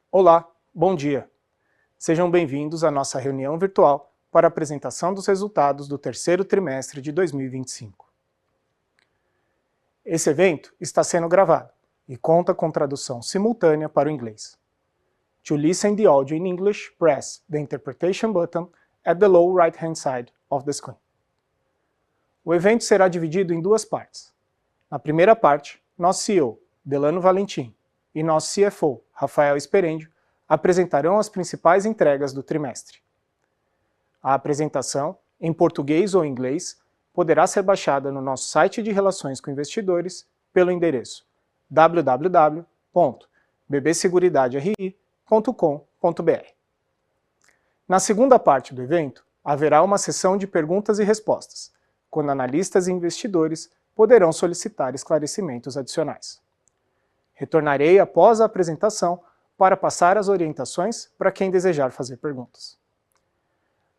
Olá, bom dia. Sejam bem-vindos à nossa reunião virtual para a apresentação dos resultados do terceiro trimestre de 2025. Esse evento está sendo gravado e conta com tradução simultânea para o inglês. To listen the audio in English, press the interpretation button at the lower right-hand side of the screen. O evento será dividido em duas partes. Na primeira parte, nosso CEO, Delano Valentim, e nosso CFO, Rafael Sperendio, apresentarão as principais entregas do trimestre. A apresentação, em português ou inglês, poderá ser baixada no nosso site de relações com investidores pelo endereço www.bbseguridaderi.com.br. Na segunda parte do evento, haverá uma sessão de perguntas e respostas, quando analistas e investidores poderão solicitar esclarecimentos adicionais. Retornarei após a apresentação para passar as orientações para quem desejar fazer perguntas.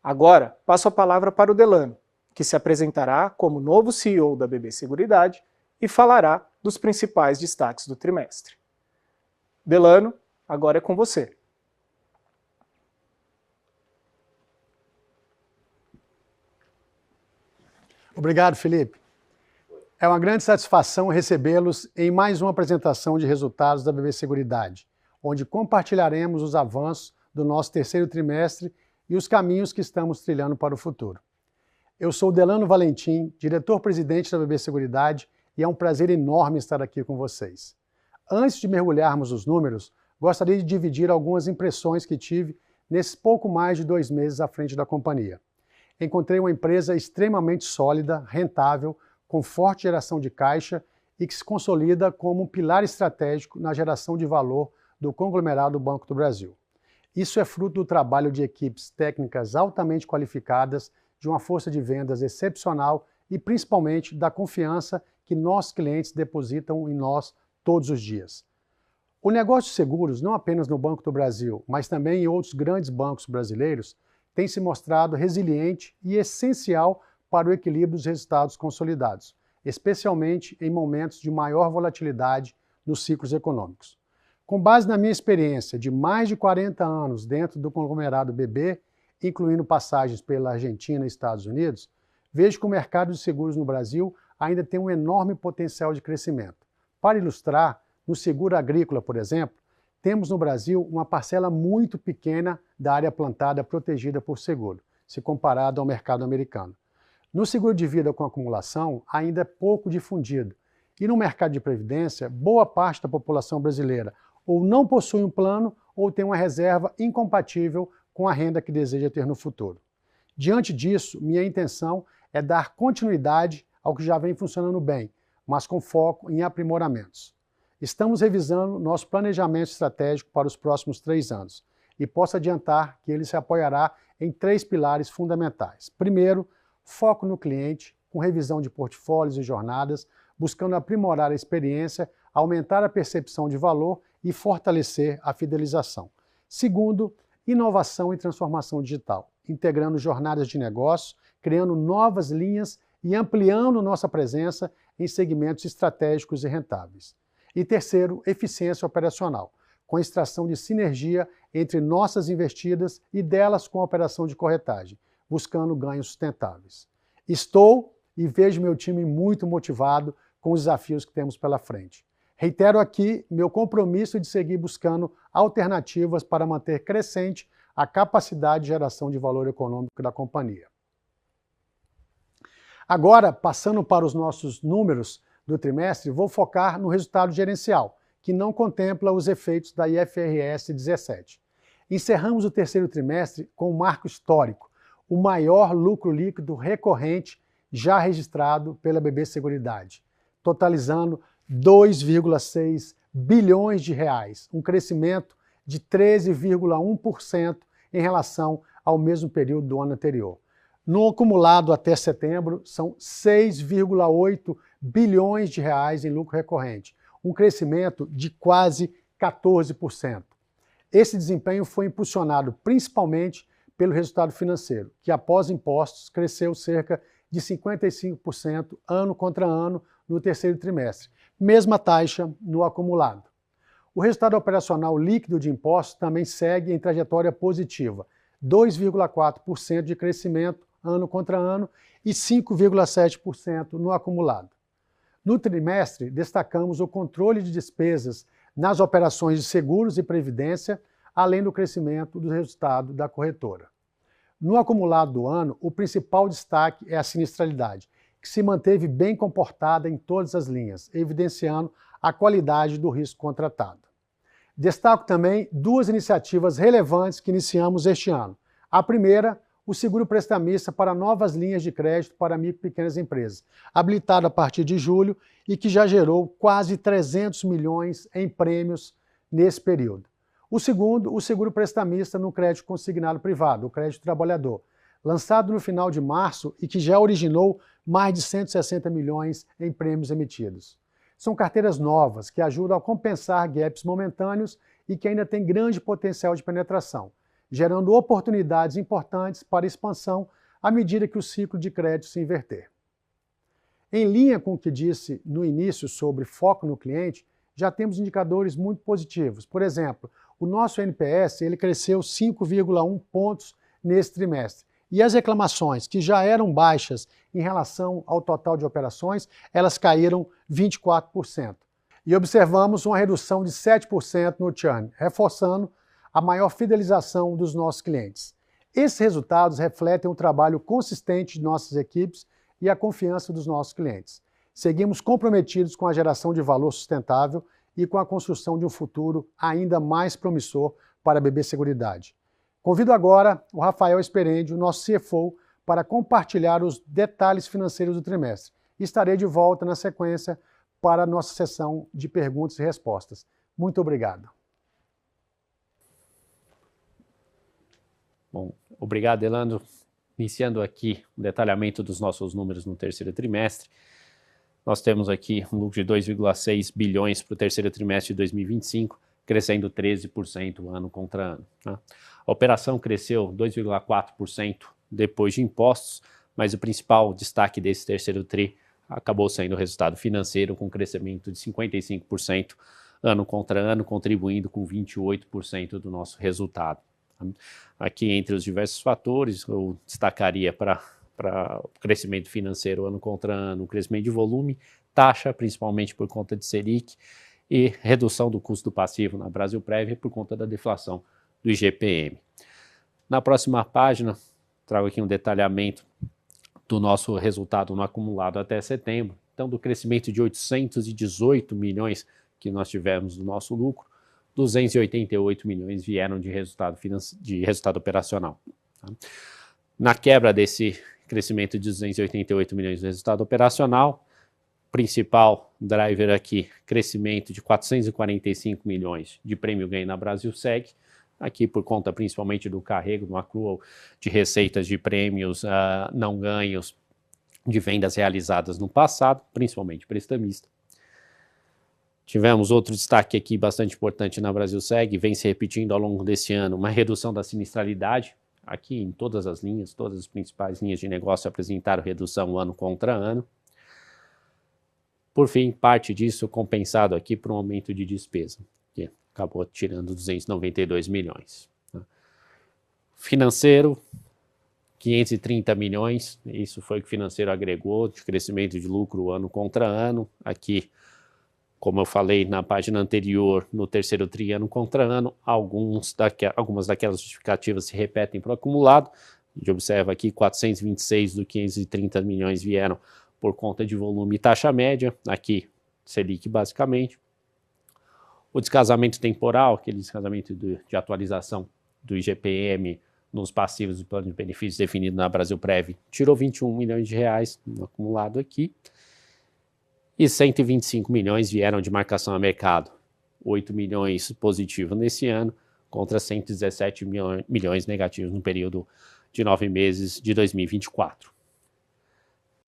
Agora, passo a palavra para o Delano, que se apresentará como novo CEO da BB Seguridade e falará dos principais destaques do trimestre. Delano, agora é com você. Obrigado, Felipe. É uma grande satisfação recebê-los em mais uma apresentação de resultados da BB Seguridade, onde compartilharemos os avanços do nosso terceiro trimestre e os caminhos que estamos trilhando para o futuro. Eu sou Delano Valentim, diretor-presidente da BB Seguridade, e é um prazer enorme estar aqui com vocês. Antes de mergulharmos nos números, gostaria de dividir algumas impressões que tive nesses pouco mais de 2 meses à frente da companhia. Encontrei uma empresa extremamente sólida, rentável, com forte geração de caixa e que se consolida como um pilar estratégico na geração de valor do conglomerado Banco do Brasil. Isso é fruto do trabalho de equipes técnicas altamente qualificadas, de uma força de vendas excepcional e principalmente da confiança que nossos clientes depositam em nós todos os dias. O negócio de seguros, não apenas no Banco do Brasil, mas também em outros grandes bancos brasileiros, tem se mostrado resiliente e essencial para o equilíbrio dos resultados consolidados, especialmente em momentos de maior volatilidade nos ciclos econômicos. Com base na minha experiência de mais de 40 anos dentro do conglomerado BB, incluindo passagens pela Argentina e Estados Unidos, vejo que o mercado de seguros no Brasil ainda tem um enorme potencial de crescimento. Para ilustrar, no seguro agrícola, por exemplo, temos no Brasil uma parcela muito pequena da área plantada protegida por seguro, se comparado ao mercado americano. No seguro de vida com acumulação, ainda é pouco difundido. E no mercado de previdência, boa parte da população brasileira ou não possui um plano ou tem uma reserva incompatível com a renda que deseja ter no futuro. Diante disso, minha intenção é dar continuidade ao que já vem funcionando bem, mas com foco em aprimoramentos. Estamos revisando nosso planejamento estratégico para os próximos 3 anos e posso adiantar que ele se apoiará em 3 pilares fundamentais. Primeiro, foco no cliente, com revisão de portfólios e jornadas, buscando aprimorar a experiência, aumentar a percepção de valor e fortalecer a fidelização. Segundo, inovação e transformação digital, integrando jornadas de negócio, criando novas linhas e ampliando nossa presença em segmentos estratégicos e rentáveis. E terceiro, eficiência operacional, com extração de sinergia entre nossas investidas e delas com a operação de corretagem, buscando ganhos sustentáveis. Estou e vejo meu time muito motivado com os desafios que temos pela frente. Reitero aqui meu compromisso de seguir buscando alternativas para manter crescente a capacidade de geração de valor econômico da companhia. Agora, passando para os nossos números do trimestre, vou focar no resultado gerencial, que não contempla os efeitos da IFRS 17. Encerramos o terceiro trimestre com um marco histórico, o maior lucro líquido recorrente já registrado pela BB Seguridade, totalizando 2,6 bilhões de reais, um crescimento de 13,1% em relação ao mesmo período do ano anterior. No acumulado até setembro, são 6,8 bilhões de reais em lucro recorrente, um crescimento de quase 14%. Esse desempenho foi impulsionado principalmente pelo resultado financeiro, que após impostos cresceu cerca de 55% ano contra ano no terceiro trimestre, mesma taxa no acumulado. O resultado operacional líquido de impostos também segue em trajetória positiva, 2,4% de crescimento ano contra ano e 5,7% no acumulado. No trimestre, destacamos o controle de despesas nas operações de seguros e previdência, além do crescimento do resultado da corretora. No acumulado do ano, o principal destaque é a sinistralidade, que se manteve bem comportada em todas as linhas, evidenciando a qualidade do risco contratado. Destaco também duas iniciativas relevantes que iniciamos este ano. A primeira, o seguro prestamista para novas linhas de crédito para micro e pequenas empresas, habilitado a partir de julho e que já gerou quase 300 milhões em prêmios nesse período. O segundo, o seguro prestamista no crédito consignado privado, o crédito trabalhador, lançado no final de março e que já originou mais de 160 milhões em prêmios emitidos. São carteiras novas que ajudam a compensar gaps momentâneos e que ainda têm grande potencial de penetração, gerando oportunidades importantes para expansão à medida que o ciclo de crédito se inverter. Em linha com o que disse no início sobre foco no cliente, já temos indicadores muito positivos. Por exemplo, o nosso NPS ele cresceu 5,1 pontos nesse trimestre. E as reclamações, que já eram baixas em relação ao total de operações, elas caíram 24%. E observamos uma redução de 7% no churn, reforçando a maior fidelização dos nossos clientes. Esses resultados refletem o trabalho consistente de nossas equipes e a confiança dos nossos clientes. Seguimos comprometidos com a geração de valor sustentável e com a construção de um futuro ainda mais promissor para a BB Seguridade. Convido agora o Rafael Esperendio, nosso CFO, para compartilhar os detalhes financeiros do trimestre. Estarei de volta na sequência para a nossa sessão de perguntas e respostas. Muito obrigado. Bom, obrigado, Elando. Iniciando aqui o detalhamento dos nossos números no terceiro trimestre. Nós temos aqui um lucro de 2,6 bilhões para o terceiro trimestre de 2025, crescendo 13% ano contra ano. Tá? A operação cresceu 2,4% depois de impostos, mas o principal destaque desse terceiro tri acabou sendo o resultado financeiro, com crescimento de 55% ano contra ano, contribuindo com 28% do nosso resultado. Aqui, entre os diversos fatores, eu destacaria para o crescimento financeiro ano contra ano, o crescimento de volume, taxa, principalmente por conta de Selic, e redução do custo passivo na Brasilprev por conta da deflação do IGPM. Na próxima página, trago aqui um detalhamento do nosso resultado no acumulado até setembro. Então, do crescimento de 818 milhões que nós tivemos do nosso lucro, 288 milhões vieram de resultado operacional. Tá? Na quebra desse crescimento de 288 milhões de resultado operacional, principal driver aqui, crescimento de 445 milhões de prêmio ganho na Brasilseg, aqui por conta principalmente do carrego, do accrual de receitas de prêmios não ganhos de vendas realizadas no passado, principalmente prestamista. Tivemos outro destaque aqui bastante importante na Brasilseg, vem se repetindo ao longo desse ano, uma redução da sinistralidade, aqui em todas as linhas, todas as principais linhas de negócio apresentaram redução ano contra ano. Por fim, parte disso compensado aqui por um aumento de despesa, que acabou tirando 292 milhões. Financeiro, 530 milhões, isso foi o que o financeiro agregou de crescimento de lucro ano contra ano. Aqui, como eu falei na página anterior, no terceiro tri ano contra ano, algumas daquelas justificativas se repetem para o acumulado. A gente observa aqui 426 dos 530 milhões vieram por conta de volume e taxa média, aqui Selic basicamente. O descasamento temporal, aquele descasamento de atualização do IGPM nos passivos do plano de benefícios definido na Brasilprev, tirou 21 milhões de reais no acumulado aqui. E 125 milhões vieram de marcação a mercado, 8 milhões positivo nesse ano, contra 117 milhões negativos no período de 9 meses de 2024.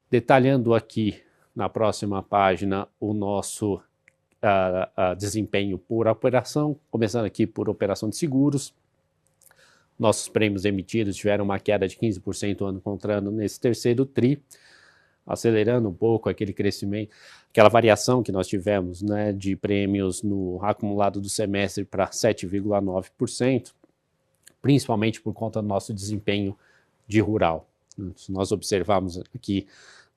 Detalhando aqui na próxima página o nosso desempenho por operação, começando aqui por operação de seguros. Nossos prêmios emitidos tiveram uma queda de 15% ano contra ano nesse terceiro tri. acelerando um pouco aquele crescimento, aquela variação que nós tivemos, né, de prêmios no acumulado do semestre para 7,9%, principalmente por conta do nosso desempenho de rural. Se nós observarmos aqui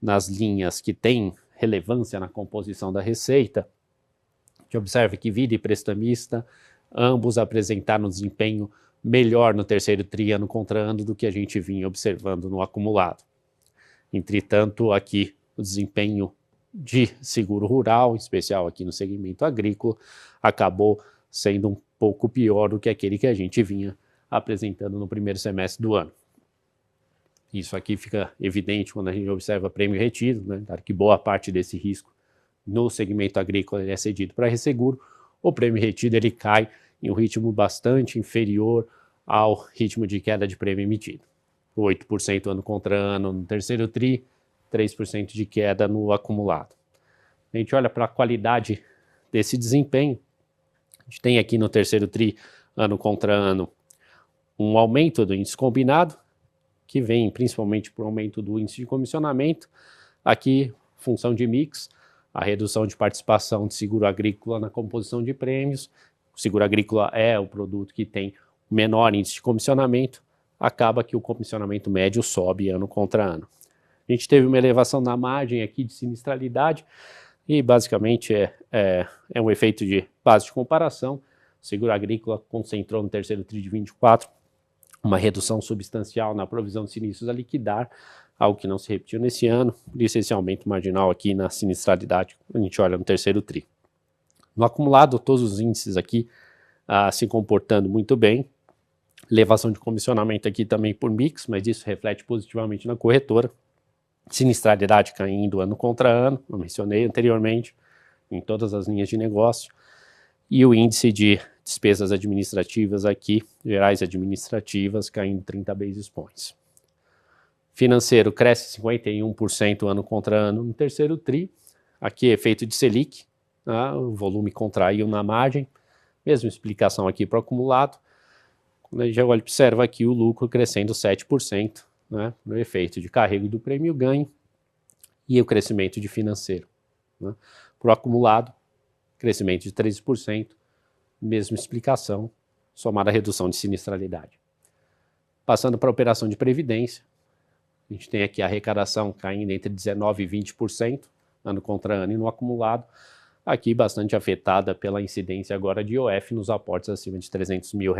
nas linhas que têm relevância na composição da receita, a gente observa que vida e prestamista, ambos apresentaram um desempenho melhor no terceiro tri ano contra ano do que a gente vinha observando no acumulado. Entretanto, aqui o desempenho de seguro rural, em especial aqui no segmento agrícola, acabou sendo um pouco pior do que aquele que a gente vinha apresentando no primeiro semestre do ano. Isso aqui fica evidente quando a gente observa prêmio retido, né? Claro que boa parte desse risco no segmento agrícola ele é cedido para resseguro. O prêmio retido ele cai em um ritmo bastante inferior ao ritmo de queda de prêmio emitido. 8% ano contra ano no terceiro tri, 3% de queda no acumulado. A gente olha para a qualidade desse desempenho. A gente tem aqui no terceiro tri, ano contra ano, um aumento do índice combinado, que vem principalmente por aumento do índice de comissionamento. Aqui, função de mix, a redução de participação de seguro agrícola na composição de prêmios. O seguro agrícola é o produto que tem menor índice de comissionamento, acaba que o comissionamento médio sobe ano contra ano. A gente teve uma elevação na margem aqui de sinistralidade e basicamente é um efeito de base de comparação. O seguro agrícola concentrou no terceiro tri de 24 uma redução substancial na provisão de sinistros a liquidar, algo que não se repetiu nesse ano, por isso esse aumento marginal aqui na sinistralidade, a gente olha no terceiro tri. No acumulado, todos os índices aqui se comportando muito bem, elevação de comissionamento aqui também por mix, mas isso reflete positivamente na corretora, sinistralidade caindo ano contra ano, eu mencionei anteriormente, em todas as linhas de negócio, e o índice de despesas administrativas aqui, gerais administrativas, caindo 30 basis points. Financeiro cresce 51% ano contra ano no terceiro tri, aqui efeito de Selic, o volume contraiu na margem, mesma explicação aqui para o acumulado, quando a gente já observa aqui o lucro crescendo 7%, né, no efeito de carrego do prêmio ganho e o crescimento de financeiro. Né. Para o acumulado, crescimento de 13%, mesma explicação, somada à redução de sinistralidade. Passando para a operação de previdência, a gente tem aqui a arrecadação caindo entre 19% e 20%, ano contra ano, e no acumulado, aqui bastante afetada pela incidência agora de IOF nos aportes acima de R$300 mil.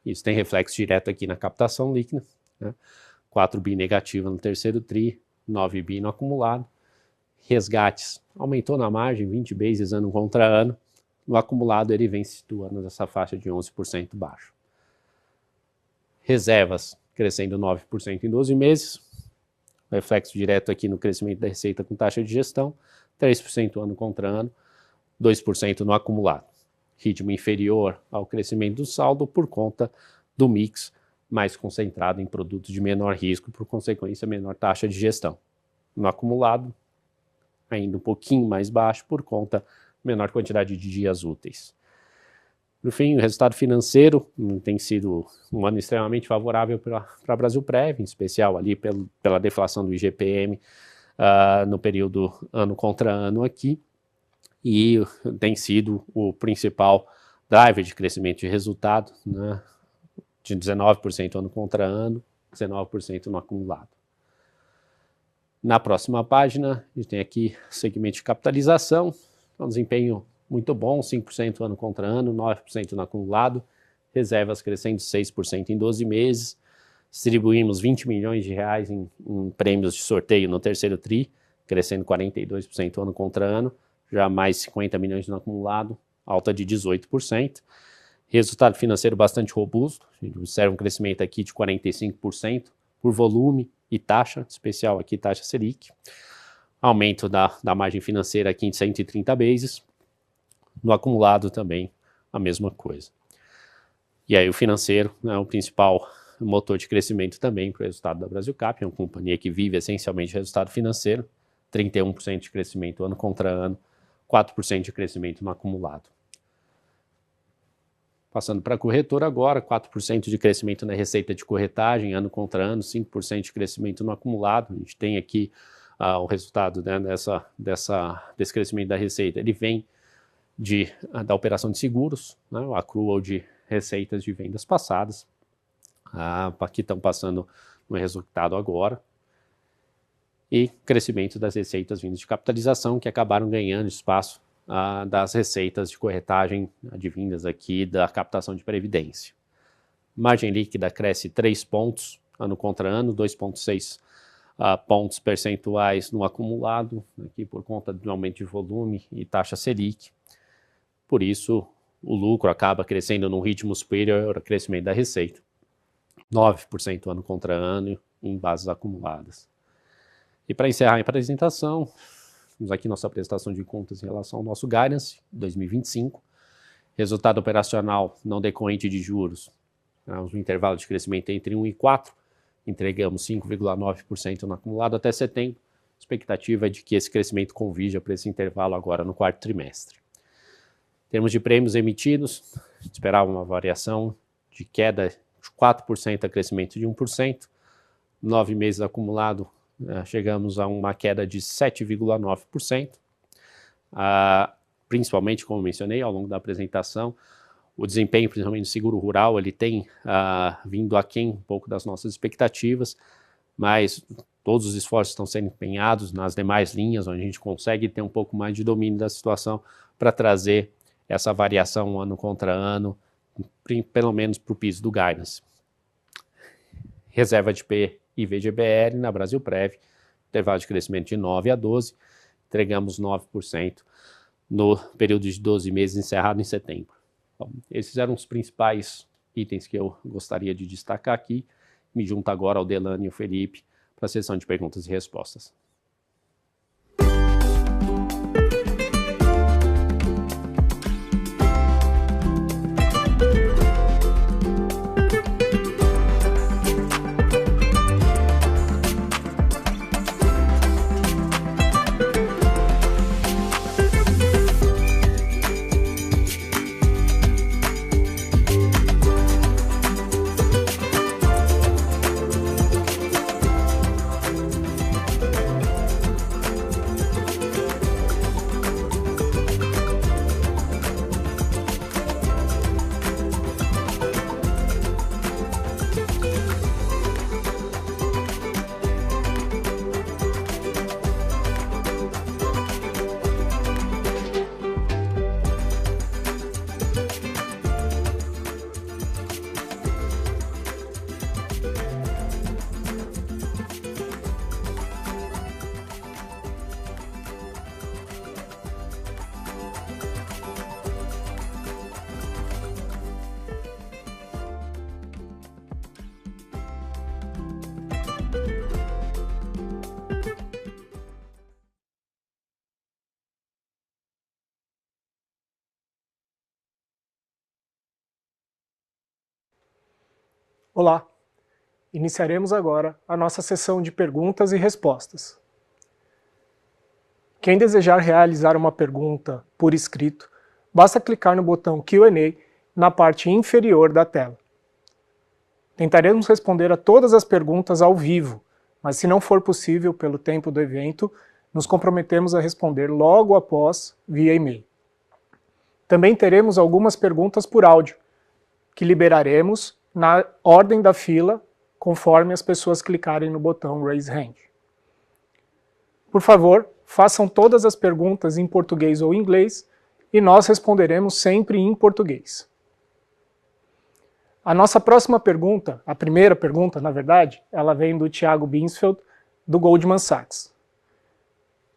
Isso tem reflexo direto aqui na captação líquida, né? 4 bi negativa no terceiro tri, 9 bi no acumulado. Resgates aumentou na margem, 20 bases ano contra ano. No acumulado ele vem se situando nessa faixa de 11% baixo. Reservas crescendo 9% em 12 meses. Reflexo direto aqui no crescimento da receita com taxa de gestão. 3% ano contra ano, 2% no acumulado. Ritmo inferior ao crescimento do saldo por conta do mix mais concentrado em produtos de menor risco, por consequência, menor taxa de gestão. No acumulado, ainda um pouquinho mais baixo por conta menor quantidade de dias úteis. No fim, o resultado financeiro tem sido um ano extremamente favorável para a Brasilprev, em especial ali pela deflação do IGPM no período ano contra ano aqui, e tem sido o principal driver de crescimento de resultado, né, de 19% ano contra ano, 19% no acumulado. Na próxima página, a gente tem aqui o segmento de capitalização, um desempenho muito bom, 5% ano contra ano, 9% no acumulado, reservas crescendo 6% em 12 meses, distribuímos R$20 milhões em prêmios de sorteio no terceiro tri, crescendo 42% ano contra ano, já mais 50 milhões no acumulado, alta de 18%. Resultado financeiro bastante robusto, a gente observa um crescimento aqui de 45% por volume e taxa, especial aqui taxa Selic. Aumento da margem financeira aqui em 130 bases. No acumulado também a mesma coisa. E aí o financeiro é o principal motor de crescimento também para o resultado da Brasilcap, é uma companhia que vive essencialmente de resultado financeiro, 31% de crescimento ano contra ano, 4% de crescimento no acumulado. Passando para a corretora agora, 4% de crescimento na receita de corretagem, ano contra ano, 5% de crescimento no acumulado. A gente tem aqui o resultado, né, desse crescimento da receita, ele vem da operação de seguros, né, o accrual de receitas de vendas passadas, que estão passando no resultado agora, e crescimento das receitas vindas de capitalização, que acabaram ganhando espaço das receitas de corretagem advindas aqui da captação de previdência. Margem líquida cresce 3 pontos ano contra ano, 2,6 pontos percentuais no acumulado, aqui por conta do aumento de volume e taxa Selic. Por isso, o lucro acaba crescendo num ritmo superior ao crescimento da receita, 9% ano contra ano em bases acumuladas. E para encerrar a apresentação, temos aqui nossa apresentação de contas em relação ao nosso guidance 2025. Resultado operacional não decorrente de juros, um intervalo de crescimento entre 1 e 4, entregamos 5,9% no acumulado até setembro. A expectativa é de que esse crescimento convirja para esse intervalo agora no quarto trimestre. Em termos de prêmios emitidos, esperava uma variação de queda de 4% a crescimento de 1%. 9 meses acumulado, chegamos a uma queda de 7,9%. Principalmente, como mencionei ao longo da apresentação, o desempenho, principalmente no seguro rural, ele tem vindo aquém um pouco das nossas expectativas, mas todos os esforços estão sendo empenhados nas demais linhas, onde a gente consegue ter um pouco mais de domínio da situação para trazer essa variação ano contra ano, pelo menos para o piso do guidance. Reserva de P e VGBL na Brasilprev, intervalo de crescimento de 9 a 12, entregamos 9% no período de 12 meses encerrado em setembro. Bom, esses eram os principais itens que eu gostaria de destacar aqui. Me junto agora ao Delano e ao Felipe para a sessão de perguntas e respostas. Olá! Iniciaremos agora a nossa sessão de perguntas e respostas. Quem desejar realizar uma pergunta por escrito, basta clicar no botão Q&A na parte inferior da tela. Tentaremos responder a todas as perguntas ao vivo, mas se não for possível pelo tempo do evento, nos comprometemos a responder logo após via e-mail. Também teremos algumas perguntas por áudio, que liberaremos na ordem da fila, conforme as pessoas clicarem no botão Raise Hand. Por favor, façam todas as perguntas em português ou inglês e nós responderemos sempre em português. A nossa próxima pergunta, a primeira pergunta, na verdade, ela vem do Thiago Binsfeld, do Goldman Sachs.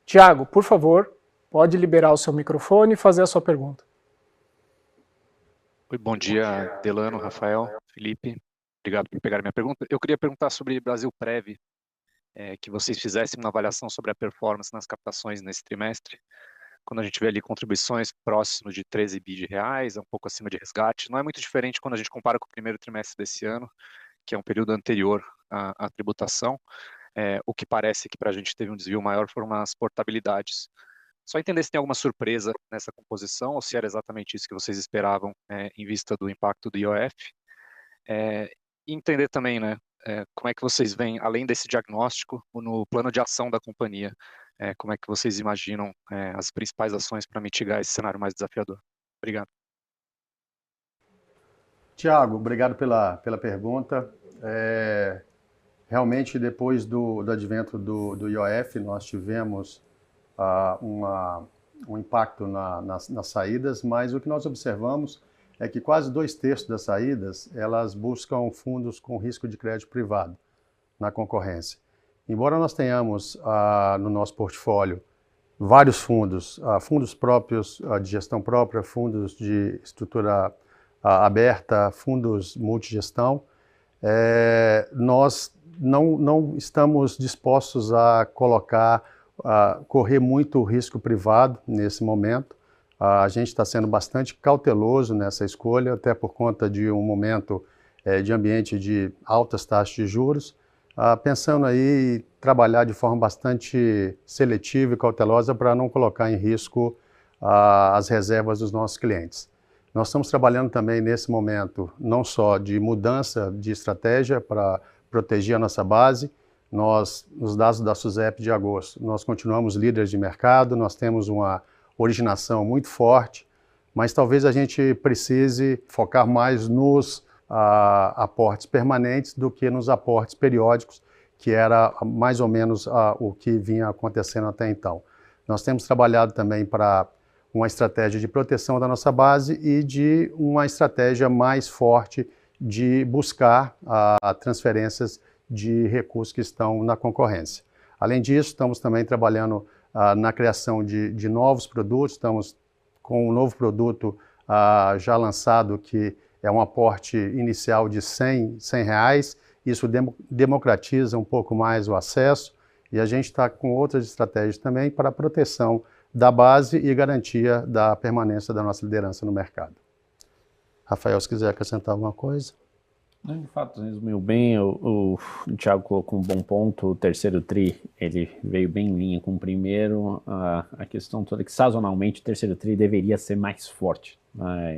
Thiago, por favor, pode liberar o seu microfone e fazer a sua pergunta. Oi, bom dia, Delano, Rafael, Felipe. Obrigado por pegar minha pergunta. Eu queria perguntar sobre Brasilprev, que vocês fizessem uma avaliação sobre a performance nas captações nesse trimestre. Quando a gente vê ali contribuições próximas de 13 bi de reais, é um pouco acima de resgate. Não é muito diferente quando a gente compara com o primeiro trimestre desse ano, que é um período anterior à tributação. O que parece que para a gente teve um desvio maior foram as portabilidades. Só entender se tem alguma surpresa nessa composição, ou se era exatamente isso que vocês esperavam em vista do impacto do IOF. E entender também, né, como é que vocês veem, além desse diagnóstico, no plano de ação da companhia, como é que vocês imaginam as principais ações para mitigar esse cenário mais desafiador? Obrigado. Tiago, obrigado pela pergunta. Realmente, depois do advento do IOF, nós tivemos um impacto nas saídas, mas o que nós observamos é que quase 2/3 das saídas, elas buscam fundos com risco de crédito privado na concorrência. Embora nós tenhamos no nosso portfólio vários fundos, fundos próprios de gestão própria, fundos de estrutura aberta, fundos multigestão, nós não estamos dispostos a correr muito risco privado nesse momento. A gente está sendo bastante cauteloso nessa escolha, até por conta de um momento de ambiente de altas taxas de juros, pensando aí em trabalhar de forma bastante seletiva e cautelosa para não colocar em risco as reservas dos nossos clientes. Nós estamos trabalhando também nesse momento não só de mudança de estratégia para proteger a nossa base. Nos dados da SUSEP de agosto, nós continuamos líderes de mercado, nós temos uma originação muito forte, mas talvez a gente precise focar mais nos aportes permanentes do que nos aportes periódicos, que era mais ou menos o que vinha acontecendo até então. Nós temos trabalhado também para uma estratégia de proteção da nossa base e de uma estratégia mais forte de buscar transferências de recursos que estão na concorrência. Além disso, estamos também trabalhando na criação de novos produtos. Estamos com um novo produto já lançado, que é um aporte inicial de R$ 100. Isso democratiza um pouco mais o acesso, e a gente está com outras estratégias também para a proteção da base e garantia da permanência da nossa liderança no mercado. Rafael, se quiser acrescentar alguma coisa. De fato, resumiu bem, o Thiago colocou um bom ponto. O terceiro TRI, ele veio bem em linha com o primeiro. A questão toda é que, sazonalmente, o terceiro TRI deveria ser mais forte.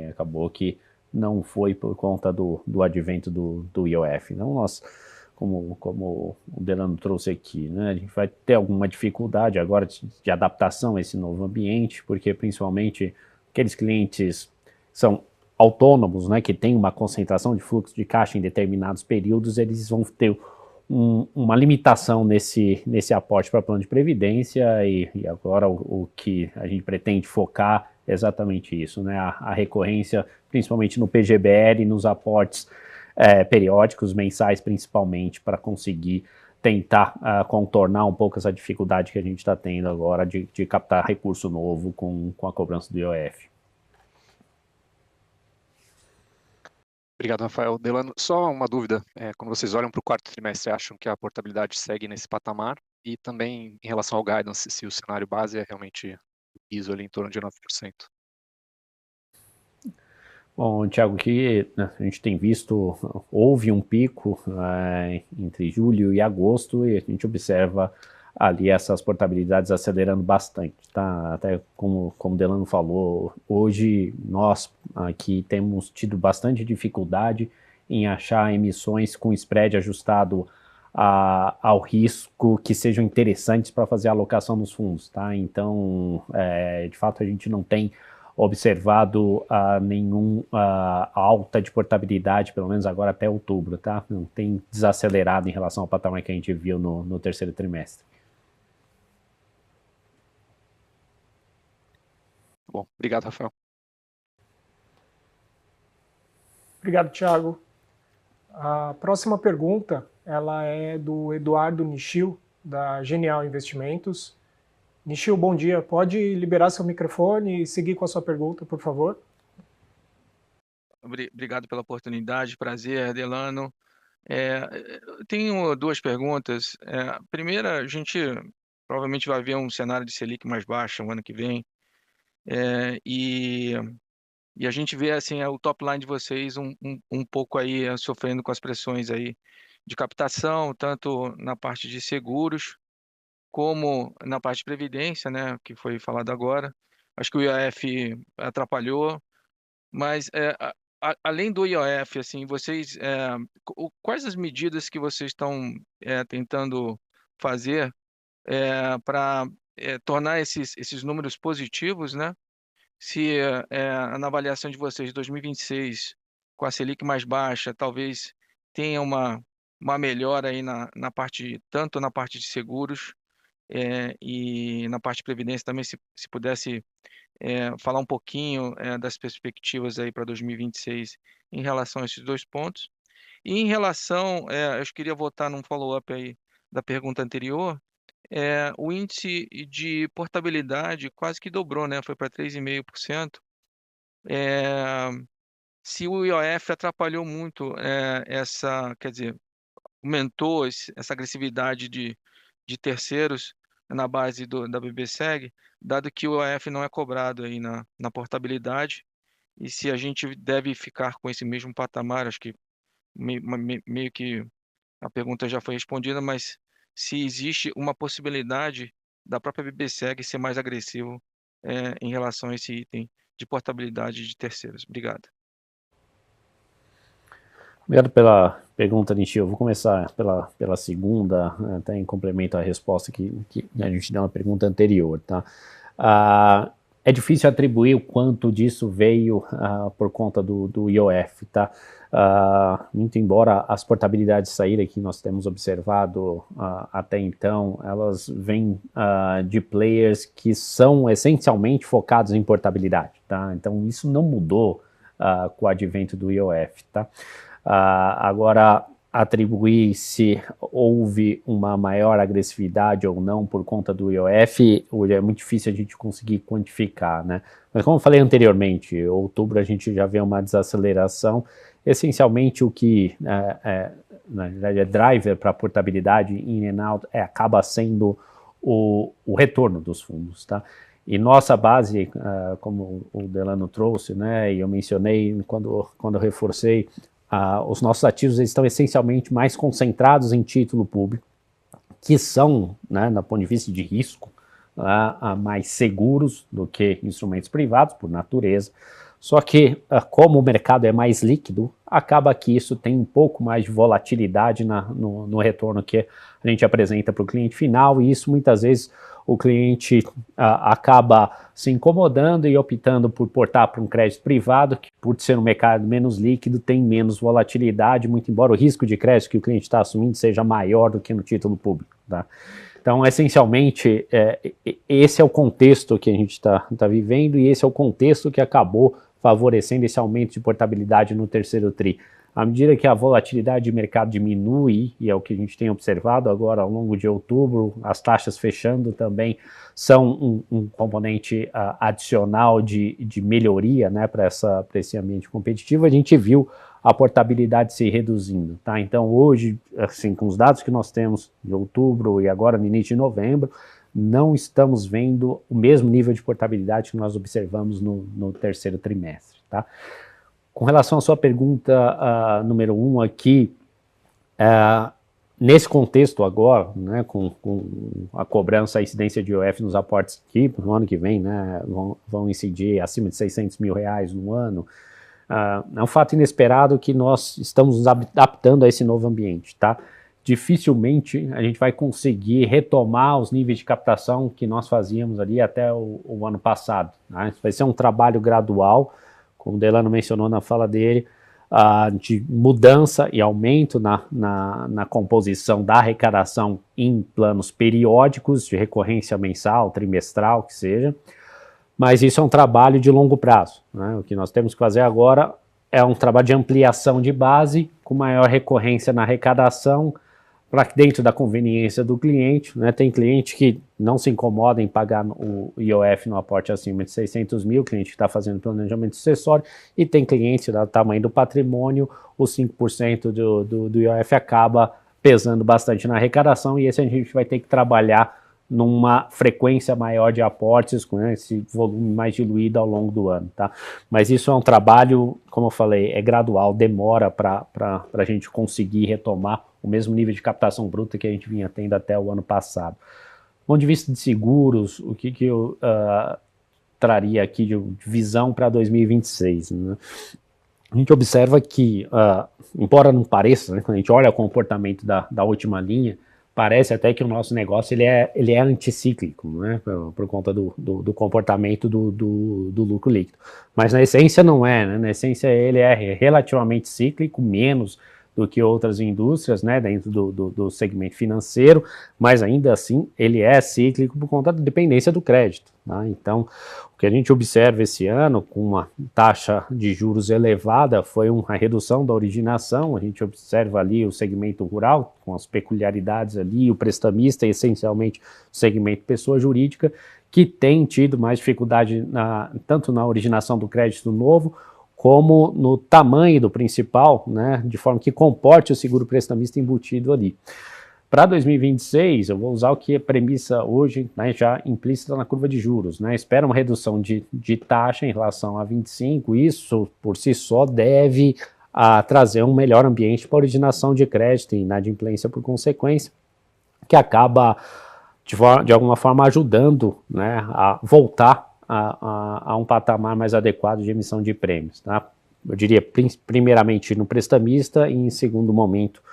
Acabou que não foi por conta do advento do IOF. Então, nós, como o Delano trouxe aqui, né, a gente vai ter alguma dificuldade agora de adaptação a esse novo ambiente, porque, principalmente, aqueles clientes são autônomos, né, que tem uma concentração de fluxo de caixa em determinados períodos, eles vão ter uma limitação nesse aporte para plano de previdência, e agora o que a gente pretende focar é exatamente isso, né, a recorrência, principalmente no PGBL e nos aportes periódicos, mensais principalmente, para conseguir tentar contornar um pouco essa dificuldade que a gente está tendo agora de captar recurso novo com a cobrança do IOF. Obrigado, Rafael. Delano, só uma dúvida. Quando vocês olham para o quarto trimestre, acham que a portabilidade segue nesse patamar? E também em relação ao guidance, se o cenário base é realmente piso ali em torno de 9%? Bom, Thiago, que a gente tem visto, houve um pico entre julho e agosto, e a gente observa ali essas portabilidades acelerando bastante, tá? Até como o Delano falou, hoje nós aqui temos tido bastante dificuldade em achar emissões com spread ajustado ao risco que sejam interessantes para fazer a alocação nos fundos, tá? Então, de fato, a gente não tem observado nenhum alta de portabilidade, pelo menos agora até outubro, tá? Não tem desacelerado em relação ao patamar que a gente viu no terceiro trimestre. Bom, obrigado, Rafael. Obrigado, Thiago. A próxima pergunta, ela é do Eduardo Nishio, da Genial Investimentos. Nishio, bom dia. Pode liberar seu microfone e seguir com a sua pergunta, por favor? Obrigado pela oportunidade. Prazer, Delano. Tenho duas perguntas. A primeira, a gente provavelmente vai ver um cenário de Selic mais baixo no ano que vem. E a gente vê assim, o top line de vocês um pouco aí sofrendo com as pressões aí de captação, tanto na parte de seguros como na parte de previdência, né, que foi falado agora. Acho que o IOF atrapalhou, mas além do IOF, assim, vocês, quais as medidas que vocês estão tentando fazer para tornar esses números positivos, né? Se na avaliação de vocês, 2026, com a Selic mais baixa, talvez tenha uma melhora aí na parte, tanto na parte de seguros e na parte de previdência também, se pudesse falar um pouquinho das perspectivas aí para 2026 em relação a esses dois pontos. E em relação, eu queria voltar num follow-up aí da pergunta anterior, o índice de portabilidade quase que dobrou, né? Foi para 3,5%. É, se o IOF atrapalhou muito quer dizer, aumentou essa agressividade de terceiros na base da BBSEG, dado que o IOF não é cobrado aí na portabilidade, e se a gente deve ficar com esse mesmo patamar, acho que meio que a pergunta já foi respondida, mas se existe uma possibilidade da própria BBSEG ser mais agressivo em relação a esse item de portabilidade de terceiros. Obrigado. Obrigado pela pergunta, Nishi. Eu vou começar pela segunda, até em complemento à resposta que a gente deu na pergunta anterior, tá? É difícil atribuir o quanto disso veio por conta do IOF, tá? Muito embora as portabilidades saídas que nós temos observado até então, elas vêm de players que são essencialmente focados em portabilidade, tá? Então isso não mudou com o advento do IOF, tá? Agora, atribuir se houve uma maior agressividade ou não por conta do IOF, hoje é muito difícil a gente conseguir quantificar, né? Mas como eu falei anteriormente, em outubro a gente já vê uma desaceleração, essencialmente o que na verdade é driver para portabilidade in and out acaba sendo o retorno dos fundos, tá? E nossa base, como o Delano trouxe, né, e eu mencionei quando eu reforcei, os nossos ativos eles estão essencialmente mais concentrados em título público, que são, né, do ponto de vista de risco, mais seguros do que instrumentos privados, por natureza. Só que, como o mercado é mais líquido, acaba que isso tem um pouco mais de volatilidade no retorno que a gente apresenta para o cliente final, e isso muitas vezes o cliente acaba se incomodando e optando por portar para um crédito privado, que por ser um mercado menos líquido, tem menos volatilidade, muito embora o risco de crédito que o cliente está assumindo seja maior do que no título público, tá? Então, essencialmente, esse é o contexto que a gente está vivendo e esse é o contexto que acabou favorecendo esse aumento de portabilidade no terceiro TRI. À medida que a volatilidade de mercado diminui, e é o que a gente tem observado agora ao longo de outubro, as taxas fechando também são um componente adicional de melhoria, né, para esse ambiente competitivo, a gente viu a portabilidade se reduzindo, tá? Então hoje, assim, com os dados que nós temos de outubro e agora no início de novembro, não estamos vendo o mesmo nível de portabilidade que nós observamos no terceiro trimestre, tá? Com relação à sua pergunta número 1 aqui, nesse contexto agora, né, com a cobrança, a incidência de IOF nos aportes aqui, no ano que vem, né, vão incidir acima de R$600 mil no ano, é um fato inesperado que nós estamos nos adaptando a esse novo ambiente, tá? Dificilmente a gente vai conseguir retomar os níveis de captação que nós fazíamos ali até o ano passado, né? Vai ser um trabalho gradual, como o Delano mencionou na fala dele, de mudança e aumento na composição da arrecadação em planos periódicos, de recorrência mensal, trimestral, que seja, mas isso é um trabalho de longo prazo, né? O que nós temos que fazer agora é um trabalho de ampliação de base, com maior recorrência na arrecadação, para que dentro da conveniência do cliente, né? Tem cliente que não se incomoda em pagar o IOF no aporte acima de 600 mil, cliente que está fazendo planejamento sucessório, e tem cliente do tamanho do patrimônio, os 5% do IOF acaba pesando bastante na arrecadação, e esse a gente vai ter que trabalhar numa frequência maior de aportes, com esse volume mais diluído ao longo do ano, tá? Mas isso é um trabalho, como eu falei, é gradual, demora para a gente conseguir retomar o mesmo nível de captação bruta que a gente vinha tendo até o ano passado. Do ponto de vista de seguros, o que eu traria aqui de visão para 2026, né? a gente observa que, embora não pareça, né, quando a gente olha o comportamento da última linha, parece até que o nosso negócio ele é anticíclico, né, por conta do comportamento do lucro líquido. Mas na essência não é, né, na essência ele é relativamente cíclico, menos do que outras indústrias, né, dentro do segmento financeiro, mas ainda assim ele é cíclico por conta da dependência do crédito. Tá? Então, o que a gente observa esse ano, com uma taxa de juros elevada, foi uma redução da originação. A gente observa ali o segmento rural, com as peculiaridades ali, o prestamista, essencialmente o segmento pessoa jurídica, que tem tido mais dificuldade tanto na originação do crédito novo, como no tamanho do principal, né, de forma que comporte o seguro prestamista embutido ali. Para 2026, eu vou usar o que é premissa hoje, né, já implícita na curva de juros. Né, espera uma redução de taxa em relação a 25, isso por si só deve trazer um melhor ambiente para originação de crédito e inadimplência por consequência, que acaba de alguma forma ajudando, né, a voltar a um patamar mais adequado de emissão de prêmios. Tá? Eu diria primeiramente no prestamista e em segundo momento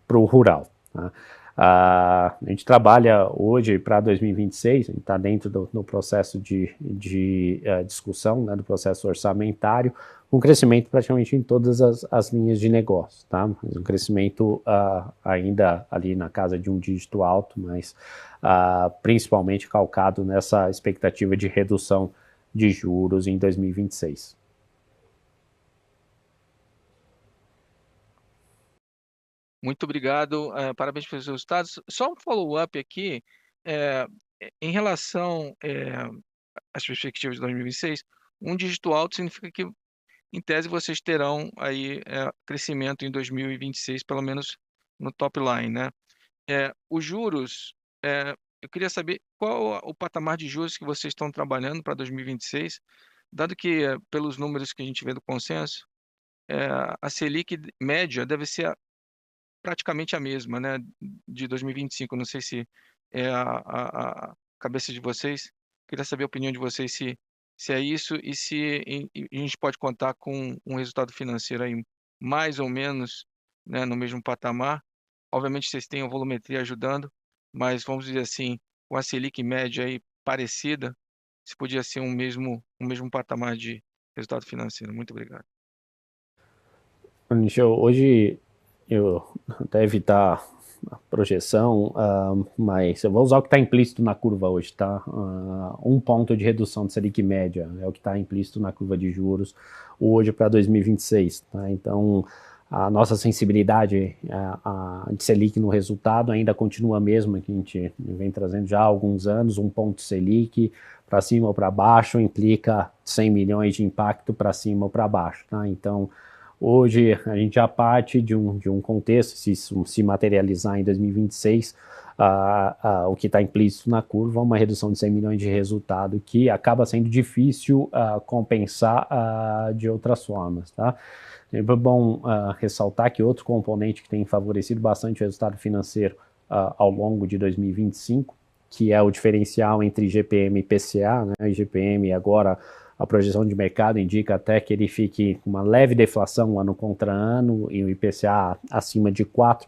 para o rural. Tá? A gente trabalha hoje para 2026, a gente está dentro do processo de discussão, né, do processo orçamentário, com crescimento praticamente em todas as linhas de negócio, tá? Um crescimento ainda ali na casa de um dígito alto, mas principalmente calcado nessa expectativa de redução de juros em 2026. Muito obrigado, parabéns pelos resultados. Só um follow-up aqui, em relação às perspectivas de 2026, um dígito alto significa que, em tese, vocês terão aí crescimento em 2026, pelo menos no top line, né? Os juros, eu queria saber qual o patamar de juros que vocês estão trabalhando para 2026, dado que, pelos números que a gente vê do consenso, a Selic média deve ser praticamente a mesma, né, de 2025. Não sei se é a cabeça de vocês. Queria saber a opinião de vocês se é isso e se a gente pode contar com um resultado financeiro aí mais ou menos, né, no mesmo patamar. Obviamente vocês têm a volumetria ajudando, mas vamos dizer assim, com a Selic média aí parecida, se podia ser um mesmo patamar de resultado financeiro. Muito obrigado. Hoje eu até evitar a projeção, mas eu vou usar o que está implícito na curva hoje, tá? 1 ponto de redução de Selic média é o que está implícito na curva de juros hoje para 2026, tá? Então, a nossa sensibilidade de Selic no resultado ainda continua a mesma que a gente vem trazendo já há alguns anos. 1 ponto Selic para cima ou para baixo implica 100 milhões de impacto para cima ou para baixo, tá? Então, hoje a gente já parte de um contexto, se isso se materializar em 2026, o que está implícito na curva, uma redução de 100 milhões de resultado que acaba sendo difícil compensar de outras formas. Tá? É bom ressaltar que outro componente que tem favorecido bastante o resultado financeiro ao longo de 2025, que é o diferencial entre IGPM e IPCA, né? IGPM agora, a projeção de mercado indica até que ele fique com uma leve deflação ano contra ano e o IPCA acima de 4.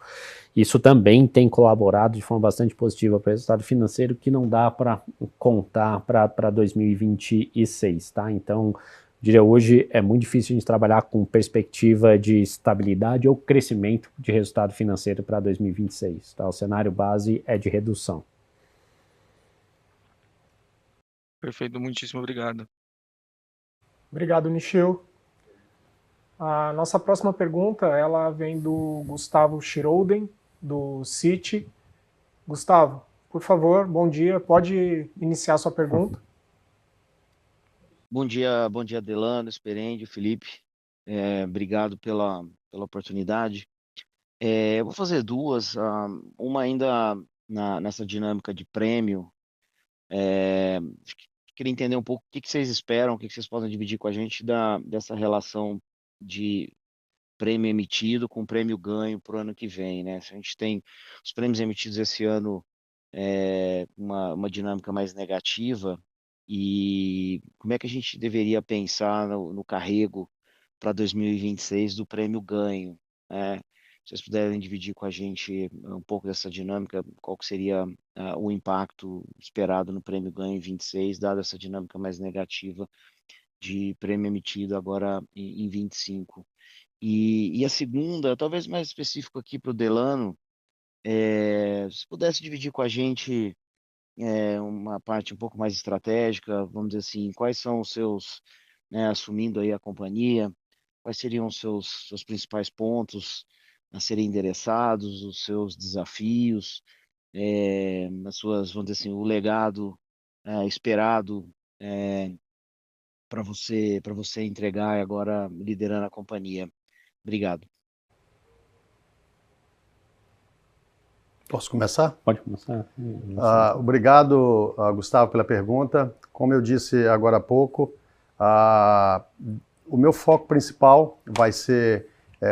Isso também tem colaborado de forma bastante positiva para o resultado financeiro, que não dá para contar para 2026, tá? Então, diria, hoje é muito difícil a gente trabalhar com perspectiva de estabilidade ou crescimento de resultado financeiro para 2026, tá? O cenário base é de redução. Perfeito, muitíssimo obrigado. Obrigado, Nishio. A nossa próxima pergunta, ela vem do Gustavo Schroden, do Citi. Gustavo, por favor, bom dia. Pode iniciar sua pergunta. Bom dia, Delano, Sperendio, Felipe. Obrigado pela oportunidade. Eu vou fazer duas, uma ainda nessa dinâmica de prêmio. Queria entender um pouco o que vocês esperam, o que vocês podem dividir com a gente dessa relação de prêmio emitido com prêmio ganho para o ano que vem, né? Se a gente tem os prêmios emitidos esse ano, uma dinâmica mais negativa, e como é que a gente deveria pensar no carrego para 2026 do prêmio ganho, né? Se vocês puderem dividir com a gente um pouco dessa dinâmica, qual que seria o impacto esperado no prêmio ganho em 26, dada essa dinâmica mais negativa de prêmio emitido agora em 25. E a segunda, talvez mais específico aqui para o Delano, se pudesse dividir com a gente uma parte um pouco mais estratégica, vamos dizer assim, quais são os seus, né, assumindo aí a companhia, quais seriam os seus principais pontos a serem endereçados, os seus desafios, as suas, vamos dizer assim, o legado esperado para você entregar agora liderando a companhia. Obrigado. Posso começar? Pode começar. Obrigado, Gustavo, pela pergunta. Como eu disse agora há pouco, o meu foco principal vai ser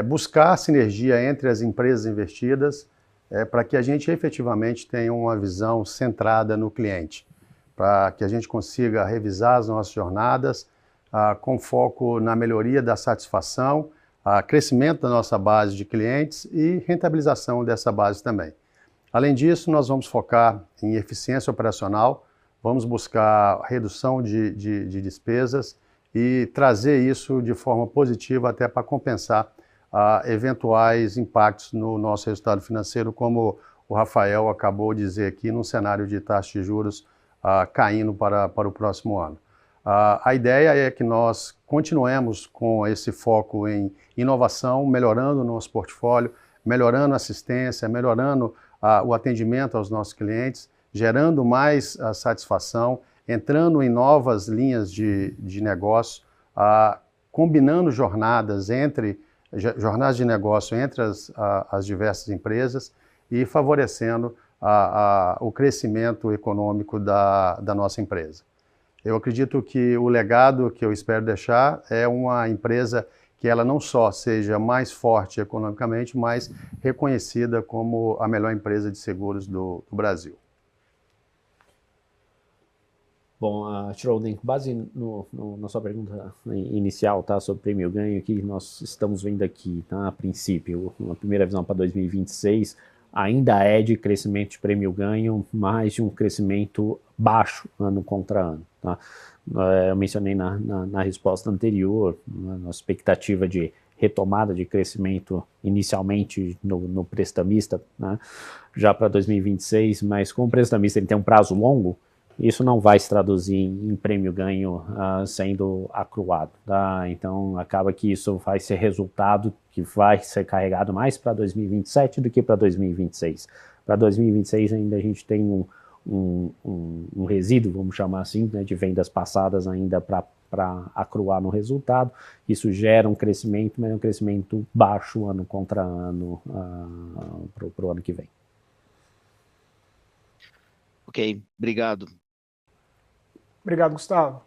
buscar sinergia entre as empresas investidas para que a gente efetivamente tenha uma visão centrada no cliente, para que a gente consiga revisar as nossas jornadas com foco na melhoria da satisfação, crescimento da nossa base de clientes e rentabilização dessa base também. Além disso, nós vamos focar em eficiência operacional, vamos buscar redução de despesas e trazer isso de forma positiva até para compensar eventuais impactos no nosso resultado financeiro, como o Rafael acabou de dizer aqui, num cenário de taxa de juros caindo para o próximo ano. A ideia é que nós continuemos com esse foco em inovação, melhorando o nosso portfólio, melhorando a assistência, melhorando o atendimento aos nossos clientes, gerando mais satisfação, entrando em novas linhas de negócio, combinando jornadas de negócio entre as diversas empresas e favorecendo o crescimento econômico da nossa empresa. Eu acredito que o legado que eu espero deixar é uma empresa que ela não só seja mais forte economicamente, mas reconhecida como a melhor empresa de seguros do Brasil. Bom, Schroden, com base na sua pergunta inicial, tá, sobre prêmio ganho, que nós estamos vendo aqui, tá, a princípio, uma primeira visão para 2026, ainda é de crescimento de prêmio ganho, mas de um crescimento baixo ano contra ano, tá? Eu mencionei na resposta anterior, a nossa expectativa de retomada de crescimento inicialmente no prestamista, né, já para 2026, mas como o prestamista ele tem um prazo longo, isso não vai se traduzir em prêmio ganho sendo acruado, tá? Então acaba que isso vai ser resultado que vai ser carregado mais para 2027 do que para 2026. Para 2026 ainda a gente tem um resíduo, vamos chamar assim, né, de vendas passadas ainda para acruar no resultado. Isso gera um crescimento, mas é um crescimento baixo ano contra ano para o ano que vem. Ok, obrigado. Obrigado, Gustavo.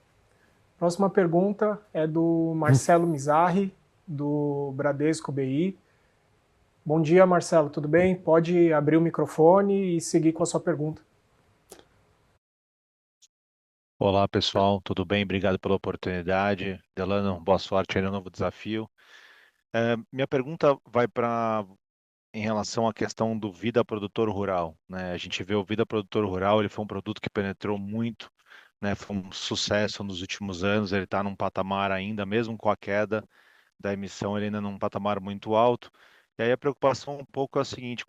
Próxima pergunta é do Marcelo Mizarri, do Bradesco BI. Bom dia, Marcelo, tudo bem? Pode abrir o microfone e seguir com a sua pergunta. Olá, pessoal, tudo bem? Obrigado pela oportunidade. Delano, boa sorte aí no novo desafio. Minha pergunta vai em relação à questão do Vida Produtor Rural, né? A gente vê o Vida Produtor Rural, ele foi um produto que penetrou muito, né? Foi um sucesso nos últimos anos, ele está num patamar ainda, mesmo com a queda da emissão, ele ainda num patamar muito alto. E aí a preocupação um pouco é a seguinte,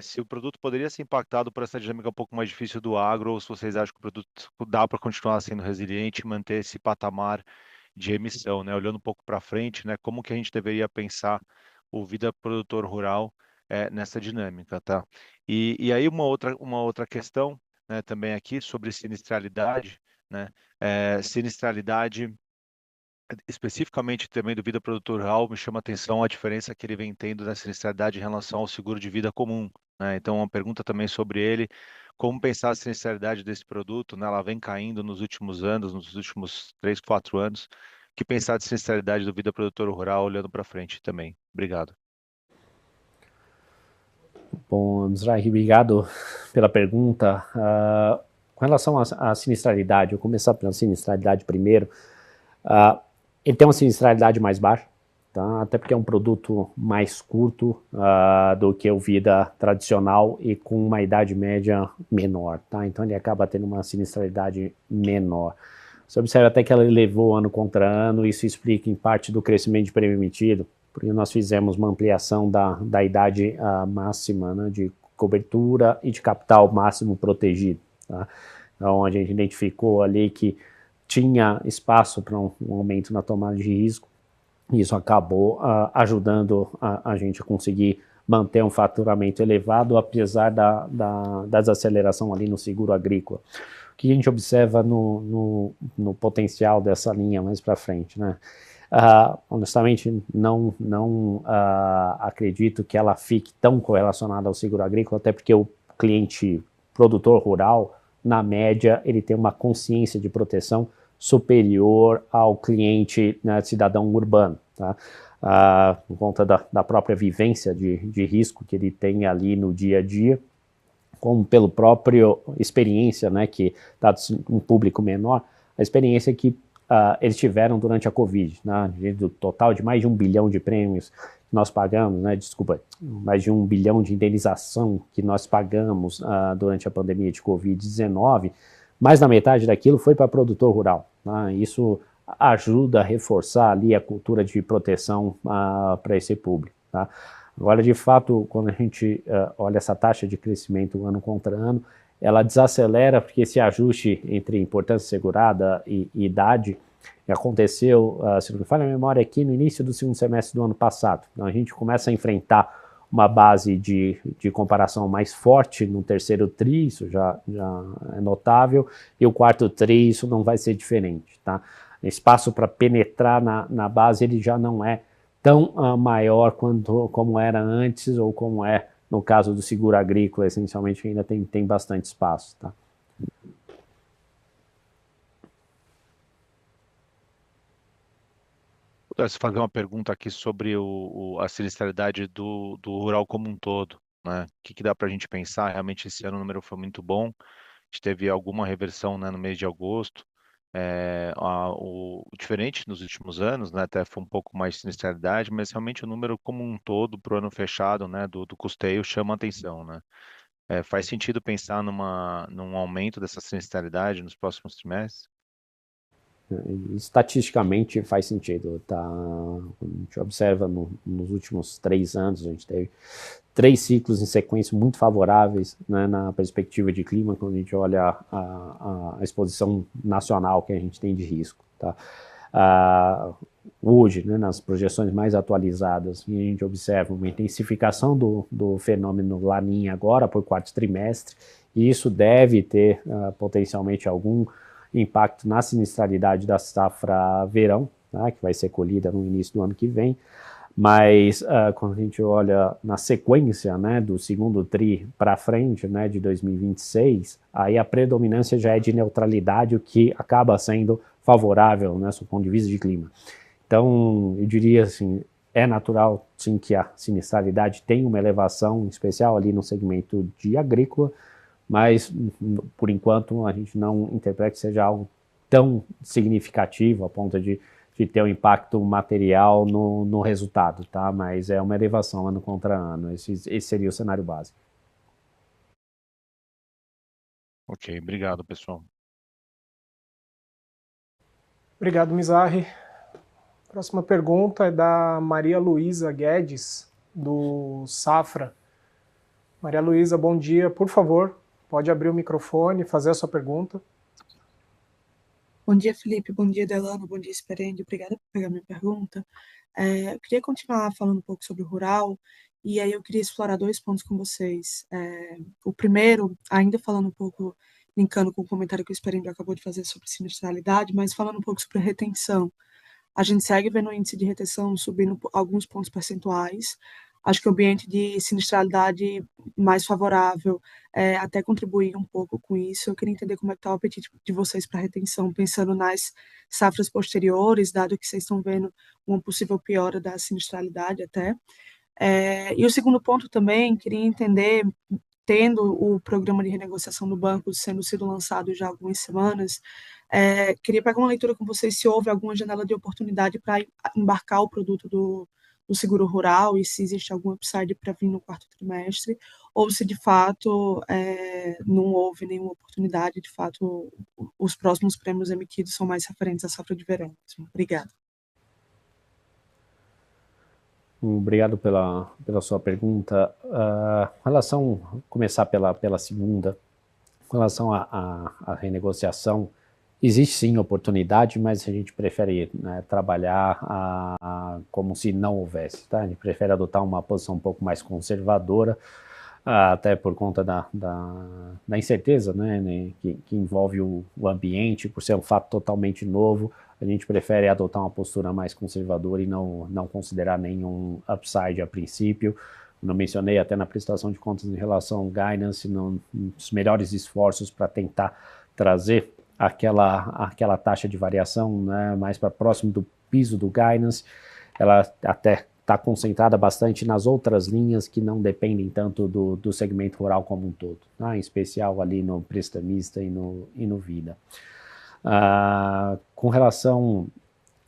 se o produto poderia ser impactado por essa dinâmica um pouco mais difícil do agro, ou se vocês acham que o produto dá para continuar sendo resiliente e manter esse patamar de emissão, né? Olhando um pouco para frente, né? Como que a gente deveria pensar o Vida Produtor Rural nessa dinâmica, tá? E aí uma outra questão, né, também aqui sobre sinistralidade, né? Sinistralidade especificamente também do Vida Produtor Rural, me chama a atenção a diferença que ele vem tendo na sinistralidade em relação ao seguro de vida comum, né? Então, uma pergunta também sobre ele, como pensar a sinistralidade desse produto, né? Ela vem caindo nos últimos anos, nos últimos 3, 4 anos. Que pensar de sinistralidade do Vida Produtor Rural olhando para frente também. Obrigado. Bom, Mizrahi, obrigado pela pergunta. Com relação à sinistralidade, eu vou começar pela sinistralidade primeiro. Ele tem uma sinistralidade mais baixa, tá? Até porque é um produto mais curto do que o vida tradicional e com uma idade média menor, tá? Então ele acaba tendo uma sinistralidade menor. Você observa até que ela elevou ano contra ano, isso explica em parte do crescimento de prêmio emitido, porque nós fizemos uma ampliação da idade máxima, né, de cobertura e de capital máximo protegido, tá? Então a gente identificou ali que tinha espaço para um aumento na tomada de risco, e isso acabou ajudando a gente a conseguir manter um faturamento elevado, apesar da desaceleração ali no seguro agrícola. O que a gente observa no potencial dessa linha mais para frente, né? Honestamente, não acredito que ela fique tão correlacionada ao seguro agrícola, até porque o cliente produtor rural, na média, ele tem uma consciência de proteção superior ao cliente, né, cidadão urbano, tá? Por conta da própria vivência de risco que ele tem ali no dia a dia, como pelo próprio experiência, né, que dado um público menor, a experiência que eles tiveram durante a Covid, né, do total de mais de 1 bilhão de prêmios que nós pagamos, né, mais de 1 bilhão de indenização que nós pagamos durante a pandemia de Covid-19, mais da metade daquilo foi para produtor rural, né? Isso ajuda a reforçar ali a cultura de proteção para esse público, tá? Agora, de fato, quando a gente olha essa taxa de crescimento ano contra ano, ela desacelera porque esse ajuste entre importância segurada e idade aconteceu, se não me falha a memória, aqui no início do segundo semestre do ano passado. Então, a gente começa a enfrentar uma base de comparação mais forte no terceiro tri, isso já é notável, e o quarto tri isso não vai ser diferente, tá? Espaço para penetrar na base ele já não é tão maior como era antes, ou como é no caso do seguro agrícola, essencialmente ainda tem bastante espaço, tá? Se fazer uma pergunta aqui sobre a sinistralidade do rural como um todo, né? O que dá para a gente pensar? Realmente esse ano o número foi muito bom. A gente teve alguma reversão, né, no mês de agosto. O diferente nos últimos anos, né, até foi um pouco mais de sinistralidade, mas realmente o número como um todo para o ano fechado, né, do custeio chama atenção, né? Faz sentido pensar num aumento dessa sinistralidade nos próximos trimestres? Estatisticamente faz sentido, tá? A gente observa nos últimos 3 anos, a gente teve 3 ciclos em sequência muito favoráveis, né, na perspectiva de clima, quando a gente olha a exposição nacional que a gente tem de risco, tá? Hoje, né, nas projeções mais atualizadas, a gente observa uma intensificação do fenômeno Laninha agora por quarto trimestre, e isso deve ter potencialmente algum impacto na sinistralidade da safra verão, tá, que vai ser colhida no início do ano que vem, mas quando a gente olha na sequência, né, do segundo tri para frente, né, de 2026, aí a predominância já é de neutralidade, o que acaba sendo favorável, né, do ponto de vista de clima. Então, eu diria assim, é natural sim que a sinistralidade tenha uma elevação, em especial ali no segmento de agrícola, mas, por enquanto, a gente não interpreta que seja algo tão significativo a ponto de ter um impacto material no resultado, tá? Mas é uma elevação ano contra ano, esse seria o cenário básico. Ok, obrigado, pessoal. Obrigado, Mizrahi. Próxima pergunta é da Maria Luísa Guedes, do Safra. Maria Luísa, bom dia. Por favor, pode abrir o microfone e fazer a sua pergunta. Bom dia, Felipe. Bom dia, Delano. Bom dia, Esperende. Obrigada por pegar minha pergunta. Eu queria continuar falando um pouco sobre o rural, e aí eu queria explorar 2 pontos com vocês. O primeiro, ainda falando um pouco, linkando com o comentário que o Esperende acabou de fazer sobre sinistralidade, mas falando um pouco sobre retenção. A gente segue vendo o índice de retenção subindo alguns pontos percentuais. Acho que o ambiente de sinistralidade mais favorável até contribuir um pouco com isso. Eu queria entender como é que está o apetite de vocês para retenção, pensando nas safras posteriores, dado que vocês estão vendo uma possível piora da sinistralidade até. E o segundo ponto também, queria entender, tendo o programa de renegociação do banco sendo sido lançado já há algumas semanas, Queria pegar uma leitura com vocês se houve alguma janela de oportunidade para embarcar o produto do seguro rural e se existe algum upside para vir no quarto trimestre, ou se de fato não houve nenhuma oportunidade, de fato os próximos prêmios emitidos são mais referentes à safra de verão. Obrigada. Obrigado pela sua pergunta. Começar pela segunda, com relação à renegociação, existe sim oportunidade, mas a gente prefere, né, trabalhar como se não houvesse, tá? A gente prefere adotar uma posição um pouco mais conservadora, até por conta da incerteza, né, que envolve o ambiente, por ser um fato totalmente novo. A gente prefere adotar uma postura mais conservadora e não considerar nenhum upside a princípio. Não mencionei até na prestação de contas em relação ao guidance, nos melhores esforços para tentar trazer aquela taxa de variação, né, mais para próximo do piso do guidance. Ela até está concentrada bastante nas outras linhas que não dependem tanto do segmento rural como um todo, tá? Em especial ali no prestamista e no vida. Com relação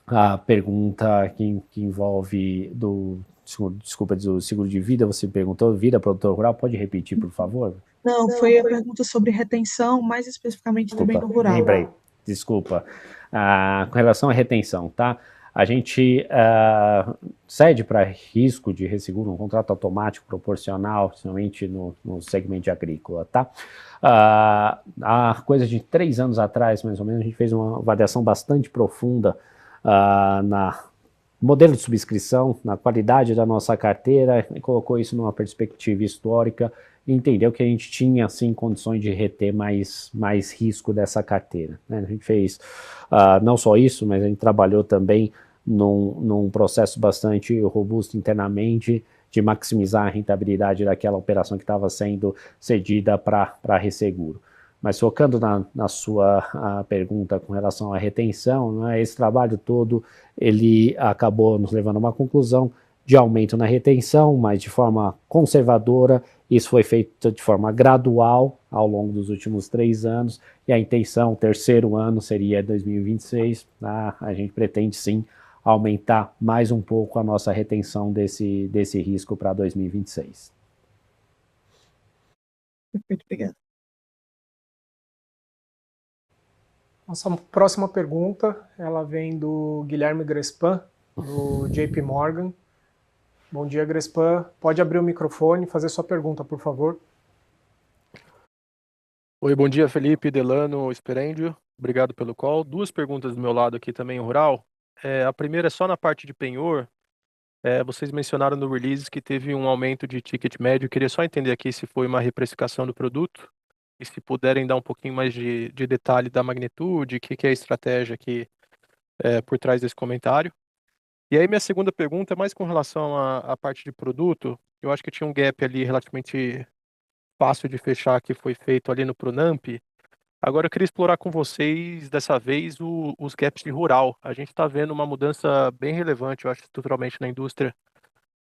à pergunta que envolve do seguro de vida, você perguntou, vida, produtor rural, pode repetir, por favor? Não, foi a pergunta sobre retenção, mais especificamente também do rural. Lembrei, desculpa. Com relação à retenção, tá? A gente cede para risco de resseguro um contrato automático proporcional, principalmente no segmento agrícola, tá? Há coisa de 3 anos atrás, mais ou menos, a gente fez uma avaliação bastante profunda na modelo de subscrição, na qualidade da nossa carteira, e colocou isso numa perspectiva histórica e entendeu que a gente tinha, sim, condições de reter mais risco dessa carteira, né? A gente fez não só isso, mas a gente trabalhou também num processo bastante robusto internamente de maximizar a rentabilidade daquela operação que estava sendo cedida para resseguro. Mas focando na sua pergunta com relação à retenção, né, esse trabalho todo ele acabou nos levando a uma conclusão de aumento na retenção, mas de forma conservadora. Isso foi feito de forma gradual ao longo dos últimos 3 anos, e a intenção, o terceiro ano, seria 2026. Tá? A gente pretende sim aumentar mais um pouco a nossa retenção desse risco para 2026. Perfeito, obrigada. Nossa próxima pergunta, ela vem do Guilherme Grespan, do JP Morgan. Bom dia, Grespan. Pode abrir o microfone e fazer sua pergunta, por favor. Oi, bom dia, Felipe, Delano, Sperendio. Obrigado pelo call. 2 perguntas do meu lado aqui também em rural. A primeira é só na parte de penhor. Vocês mencionaram no release que teve um aumento de ticket médio. Eu queria só entender aqui se foi uma reprecificação do produto e se puderem dar um pouquinho mais de detalhe da magnitude, o que é a estratégia aqui por trás desse comentário. E aí minha segunda pergunta é mais com relação à parte de produto. Eu acho que tinha um gap ali relativamente fácil de fechar que foi feito ali no Pronamp. Agora eu queria explorar com vocês, dessa vez, os gaps de rural. A gente está vendo uma mudança bem relevante, eu acho, estruturalmente na indústria,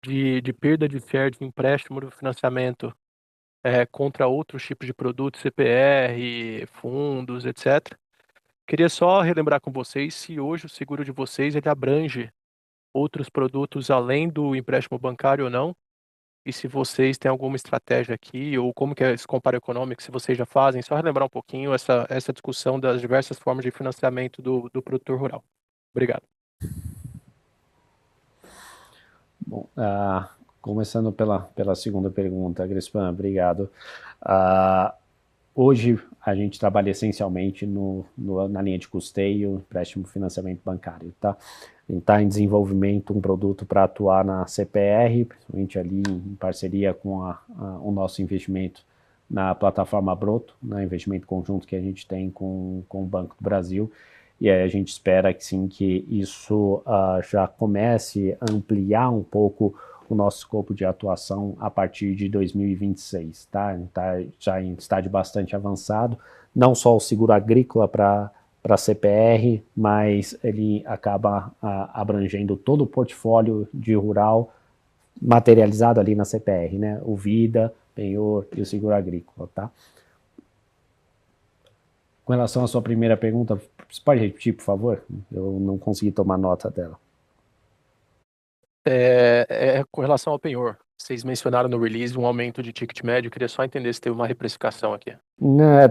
de perda de share de empréstimo do financiamento contra outros tipos de produtos, CPR, fundos, etc. Queria só relembrar com vocês se hoje o seguro de vocês ele abrange outros produtos além do empréstimo bancário ou não, e se vocês têm alguma estratégia aqui, ou como que é esse comparo econômico, se vocês já fazem, só relembrar um pouquinho essa discussão das diversas formas de financiamento do produtor rural. Obrigado. Bom, começando pela segunda pergunta, Grespan, obrigado. Hoje a gente trabalha essencialmente na linha de custeio, empréstimo, financiamento bancário, tá? A gente está em desenvolvimento um produto para atuar na CPR, principalmente ali em parceria com o nosso investimento na plataforma Broto, né, investimento conjunto que a gente tem com o Banco do Brasil, e aí a gente espera que sim, que isso já comece a ampliar um pouco o nosso escopo de atuação a partir de 2026, tá? Está já em estágio bastante avançado, não só o seguro agrícola para CPR, mas ele acaba abrangendo todo o portfólio de rural materializado ali na CPR, né? O vida, penhor e o seguro agrícola, tá? Com relação à sua primeira pergunta, você pode repetir, por favor? Eu não consegui tomar nota dela. Com relação ao penhor, vocês mencionaram no release um aumento de ticket médio, eu queria só entender se teve uma reprecificação aqui.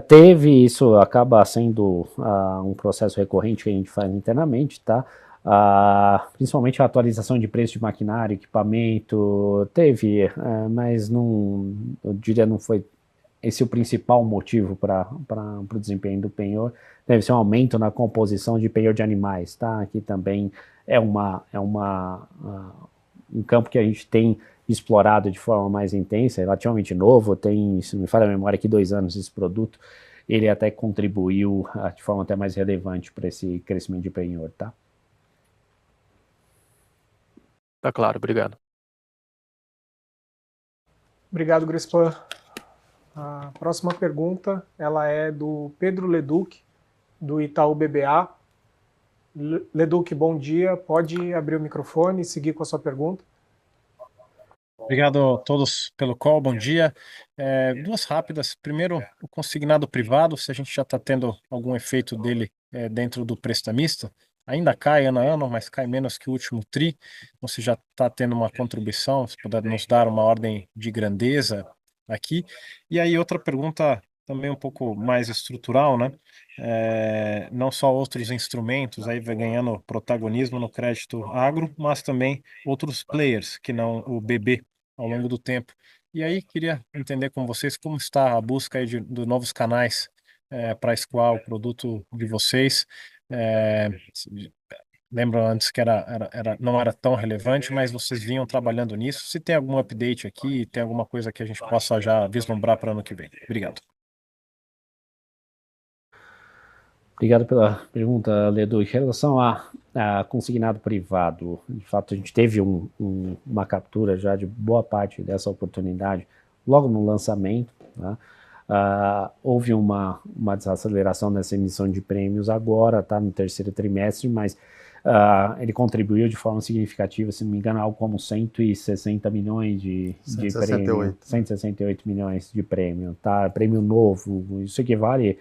Teve, isso acaba sendo um processo recorrente que a gente faz internamente, tá? Principalmente a atualização de preço de maquinário, equipamento, teve, mas não, eu diria não foi esse o principal motivo para o desempenho do penhor. Deve ser um aumento na composição de penhor de animais, tá? Aqui também é um campo que a gente tem explorado de forma mais intensa, relativamente novo, tem, se não me falha a memória, aqui 2 anos esse produto, ele até contribuiu de forma até mais relevante para esse crescimento de penhor, tá? Tá claro, obrigado. Obrigado, Grespan. A próxima pergunta, ela é do Pedro Leduc, do Itaú BBA. Leduc, bom dia. Pode abrir o microfone e seguir com a sua pergunta. Obrigado a todos pelo call, bom dia. 2 rápidas. Primeiro, o consignado privado, se a gente já está tendo algum efeito dele dentro do prestamista, ainda cai ano a ano, mas cai menos que o último TRI, ou se já está tendo uma contribuição, se puder nos dar uma ordem de grandeza aqui. E aí outra pergunta também um pouco mais estrutural, né? Não só outros instrumentos aí vai ganhando protagonismo no crédito agro, mas também outros players que não o BB ao longo do tempo. E aí queria entender com vocês como está a busca aí de novos canais para escoar o produto de vocês. Lembro antes que não era tão relevante, mas vocês vinham trabalhando nisso. Se tem algum update aqui, tem alguma coisa que a gente possa já vislumbrar para o ano que vem. Obrigado. Obrigado pela pergunta, Ledu. Em relação a consignado privado, de fato a gente teve uma captura já de boa parte dessa oportunidade logo no lançamento, tá? Houve uma desaceleração nessa emissão de prêmios agora, tá, no terceiro trimestre, mas ele contribuiu de forma significativa, se não me engano, algo como 160 milhões de prêmio, 168 milhões de prêmio, tá? Prêmio novo, isso equivale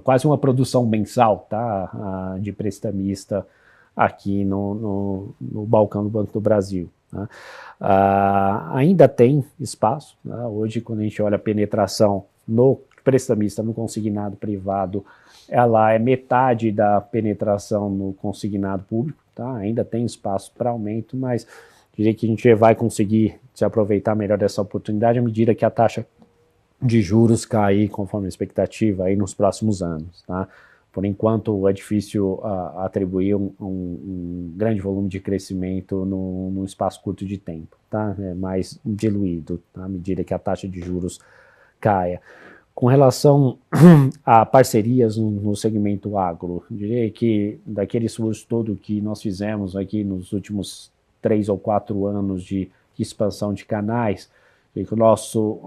quase uma produção mensal, tá, de prestamista aqui no balcão do Banco do Brasil. Tá? Ainda tem espaço, tá? Hoje quando a gente olha a penetração no prestamista, no consignado privado, ela é metade da penetração no consignado público, tá? Ainda tem espaço para aumento, mas diria que a gente vai conseguir se aproveitar melhor dessa oportunidade à medida que a taxa de juros cair conforme a expectativa aí nos próximos anos, tá? Por enquanto é difícil atribuir um grande volume de crescimento num espaço curto de tempo, tá? É mais diluído, tá? À medida que a taxa de juros caia. Com relação a parcerias no segmento agro, diria que daquele esforço todo que nós fizemos aqui nos últimos 3 ou 4 anos de expansão de canais, que o nosso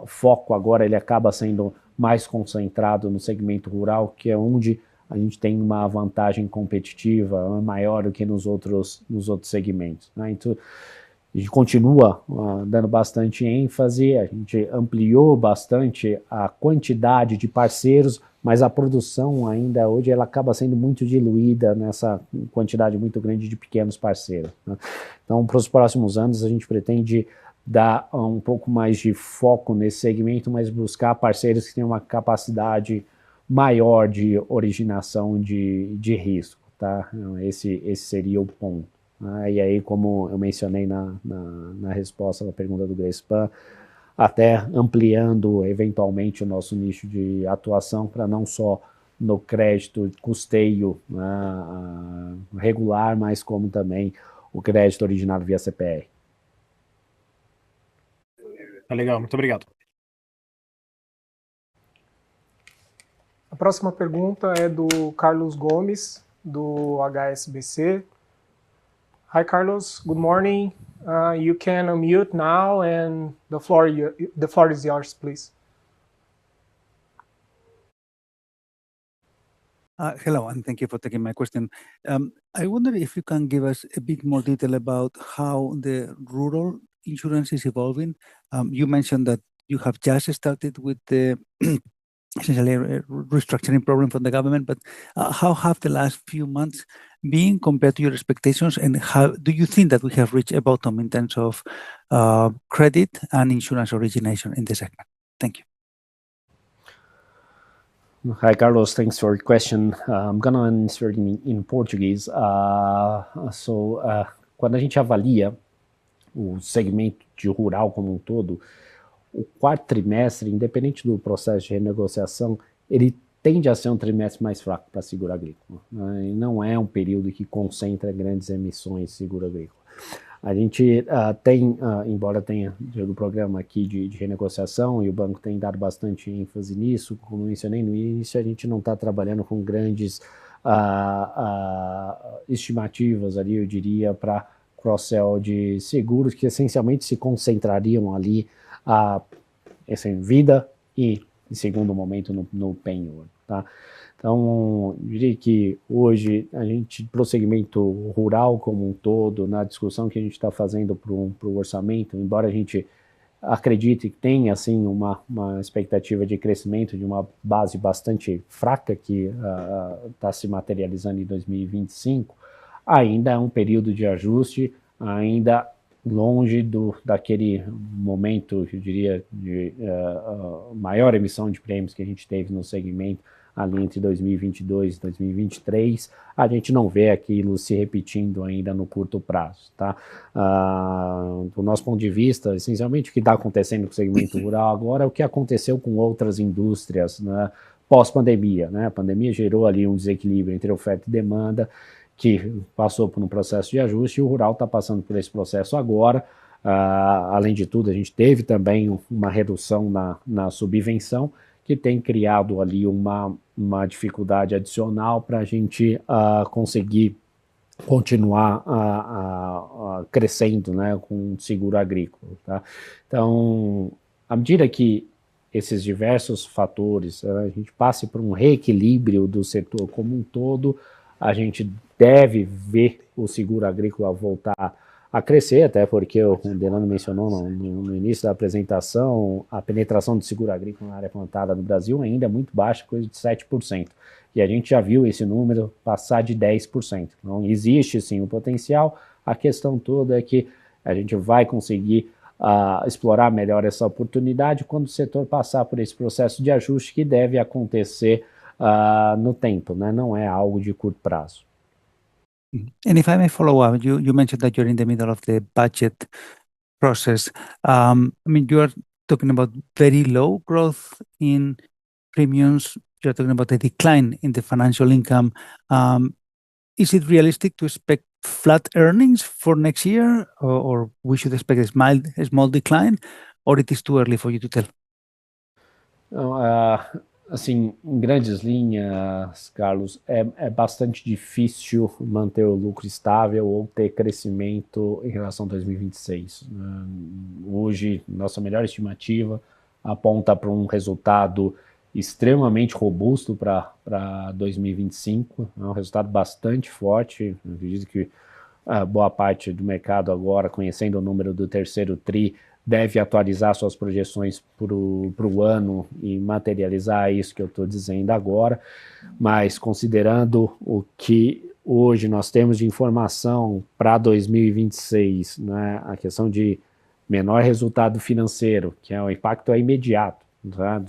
foco agora ele acaba sendo mais concentrado no segmento rural, que é onde a gente tem uma vantagem competitiva maior do que nos outros segmentos, né? Então, a gente continua dando bastante ênfase, a gente ampliou bastante a quantidade de parceiros, mas a produção ainda hoje ela acaba sendo muito diluída nessa quantidade muito grande de pequenos parceiros, né? Então, para os próximos anos, a gente pretende dar um pouco mais de foco nesse segmento, mas buscar parceiros que tenham uma capacidade maior de originação de risco, tá? Esse seria o ponto. E aí, como eu mencionei na resposta da pergunta do Grespan, até ampliando eventualmente o nosso nicho de atuação para não só no crédito custeio regular, mas como também o crédito originado via CPR. Tá legal, muito obrigado. A próxima pergunta é do Carlos Gomes, do HSBC. Hi, Carlos. Good morning. You can unmute now, and the floor is yours, please. Hello, and thank you for taking my question. I wonder if you can give us a bit more detail about how the rural insurance is evolving. You mentioned that you have just started with the essentially a restructuring problem for the government, but how have the last few months been compared to your expectations, and how do you think that we have reached a bottom in terms of credit and insurance origination in the segment? Thank you. Hi, Carlos. Thanks for your question. I'm gonna answer in Portuguese. Quando a gente avalia o segmento de rural como um todo, o quarto trimestre, independente do processo de renegociação, ele tende a ser um trimestre mais fraco para seguro agrícola, né? E não é um período que concentra grandes emissões de seguro agrícola. A gente tem, embora tenha do programa aqui de renegociação, e o banco tem dado bastante ênfase nisso, como eu mencionei no início, a gente não está trabalhando com grandes estimativas ali, eu diria, para cross-sell de seguros, que essencialmente se concentrariam ali em vida e, em segundo momento, no penhor, tá? Então, eu diria que hoje a gente, para o segmento rural como um todo, na discussão que a gente está fazendo para o orçamento, embora a gente acredite que tenha assim, uma expectativa de crescimento de uma base bastante fraca que está se materializando em 2025, ainda é um período de ajuste, ainda longe daquele momento, eu diria, de maior emissão de prêmios que a gente teve no segmento ali entre 2022 e 2023, a gente não vê aquilo se repetindo ainda no curto prazo, tá? Do nosso ponto de vista, essencialmente o que está acontecendo com o segmento rural agora é o que aconteceu com outras indústrias, né, pós-pandemia, né? A pandemia gerou ali um desequilíbrio entre oferta e demanda, que passou por um processo de ajuste, e o rural está passando por esse processo agora. Além de tudo, a gente teve também uma redução na subvenção, que tem criado ali uma dificuldade adicional para a gente conseguir continuar crescendo, né, com o seguro agrícola, tá? Então, à medida que esses diversos fatores, a gente passe por um reequilíbrio do setor como um todo, a gente deve ver o seguro agrícola voltar a crescer, até porque o Delano mencionou no início da apresentação, a penetração do seguro agrícola na área plantada no Brasil ainda é muito baixa, coisa de 7%. E a gente já viu esse número passar de 10%. Então, existe sim o potencial, a questão toda é que a gente vai conseguir explorar melhor essa oportunidade quando o setor passar por esse processo de ajuste que deve acontecer no tempo, né? Não é algo de curto prazo. And if I may follow up, you mentioned that you're in the middle of the budget process. I mean, you are talking about very low growth in premiums. You're talking about a decline in the financial income. Is it realistic to expect flat earnings for next year, or we should expect a small decline, or it is too early for you to tell? Assim, em grandes linhas, Carlos, é bastante difícil manter o lucro estável ou ter crescimento em relação a 2026. Hoje, nossa melhor estimativa aponta para um resultado extremamente robusto para 2025, é um resultado bastante forte. Eu acredito que boa parte do mercado agora, conhecendo o número do terceiro TRI, deve atualizar suas projeções para o ano e materializar isso que eu estou dizendo agora, mas considerando o que hoje nós temos de informação para 2026, né, a questão de menor resultado financeiro, que é o impacto imediato, tá,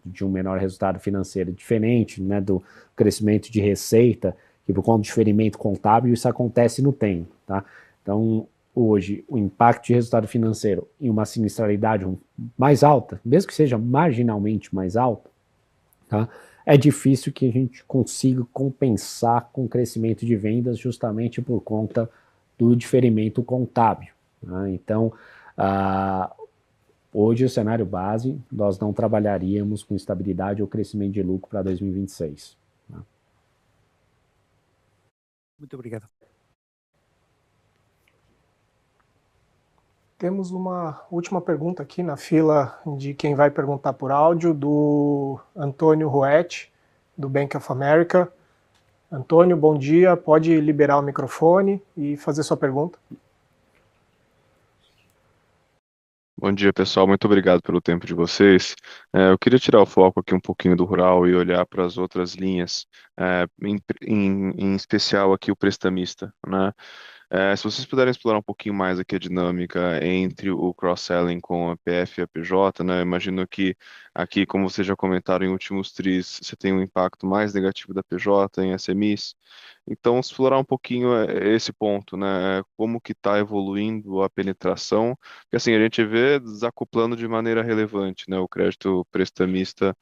de um menor resultado financeiro, diferente, né, do crescimento de receita, que por conta de diferimento contábil isso acontece no tempo, tá? Então, hoje, o impacto de resultado financeiro em uma sinistralidade mais alta, mesmo que seja marginalmente mais alta, tá, é difícil que a gente consiga compensar com o crescimento de vendas justamente por conta do diferimento contábil, tá? Então, hoje o cenário base, nós não trabalharíamos com estabilidade ou crescimento de lucro para 2026. Tá? Muito obrigado. Temos uma última pergunta aqui na fila de quem vai perguntar por áudio, do Antônio Roetti, do Bank of America. Antônio, bom dia. Pode liberar o microfone e fazer sua pergunta. Bom dia, pessoal. Muito obrigado pelo tempo de vocês. Eu queria tirar o foco aqui um pouquinho do rural e olhar para as outras linhas, em especial aqui o prestamista, né? Se vocês puderem explorar um pouquinho mais aqui a dinâmica entre o cross-selling com a PF e a PJ, né? Eu imagino que aqui, como vocês já comentaram em últimos tris, você tem um impacto mais negativo da PJ em SMEs. Então, explorar um pouquinho esse ponto, né? Como que está evoluindo a penetração, porque assim, a gente vê desacoplando de maneira relevante, né? O crédito prestamista,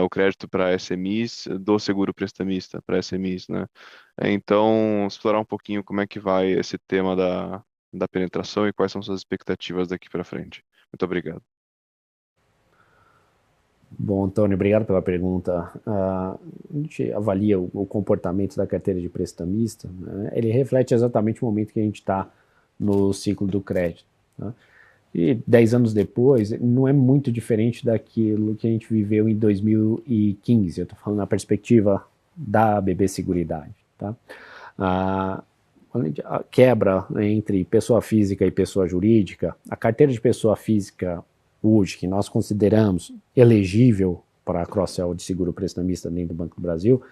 o crédito para SMEs do seguro prestamista para SMEs, né? Então, explorar um pouquinho como é que vai esse tema da penetração e quais são suas expectativas daqui para frente. Muito obrigado. Bom, Antônio, obrigado pela pergunta. A gente avalia o comportamento da carteira de prestamista, né? Ele reflete exatamente o momento que a gente está no ciclo do crédito, tá? E 10 anos depois, não é muito diferente daquilo que a gente viveu em 2015. Eu estou falando na perspectiva da BB Seguridade, tá? A quebra entre pessoa física e pessoa jurídica, a carteira de pessoa física hoje, que nós consideramos elegível para cross-sell de seguro prestamista dentro do Banco do Brasil,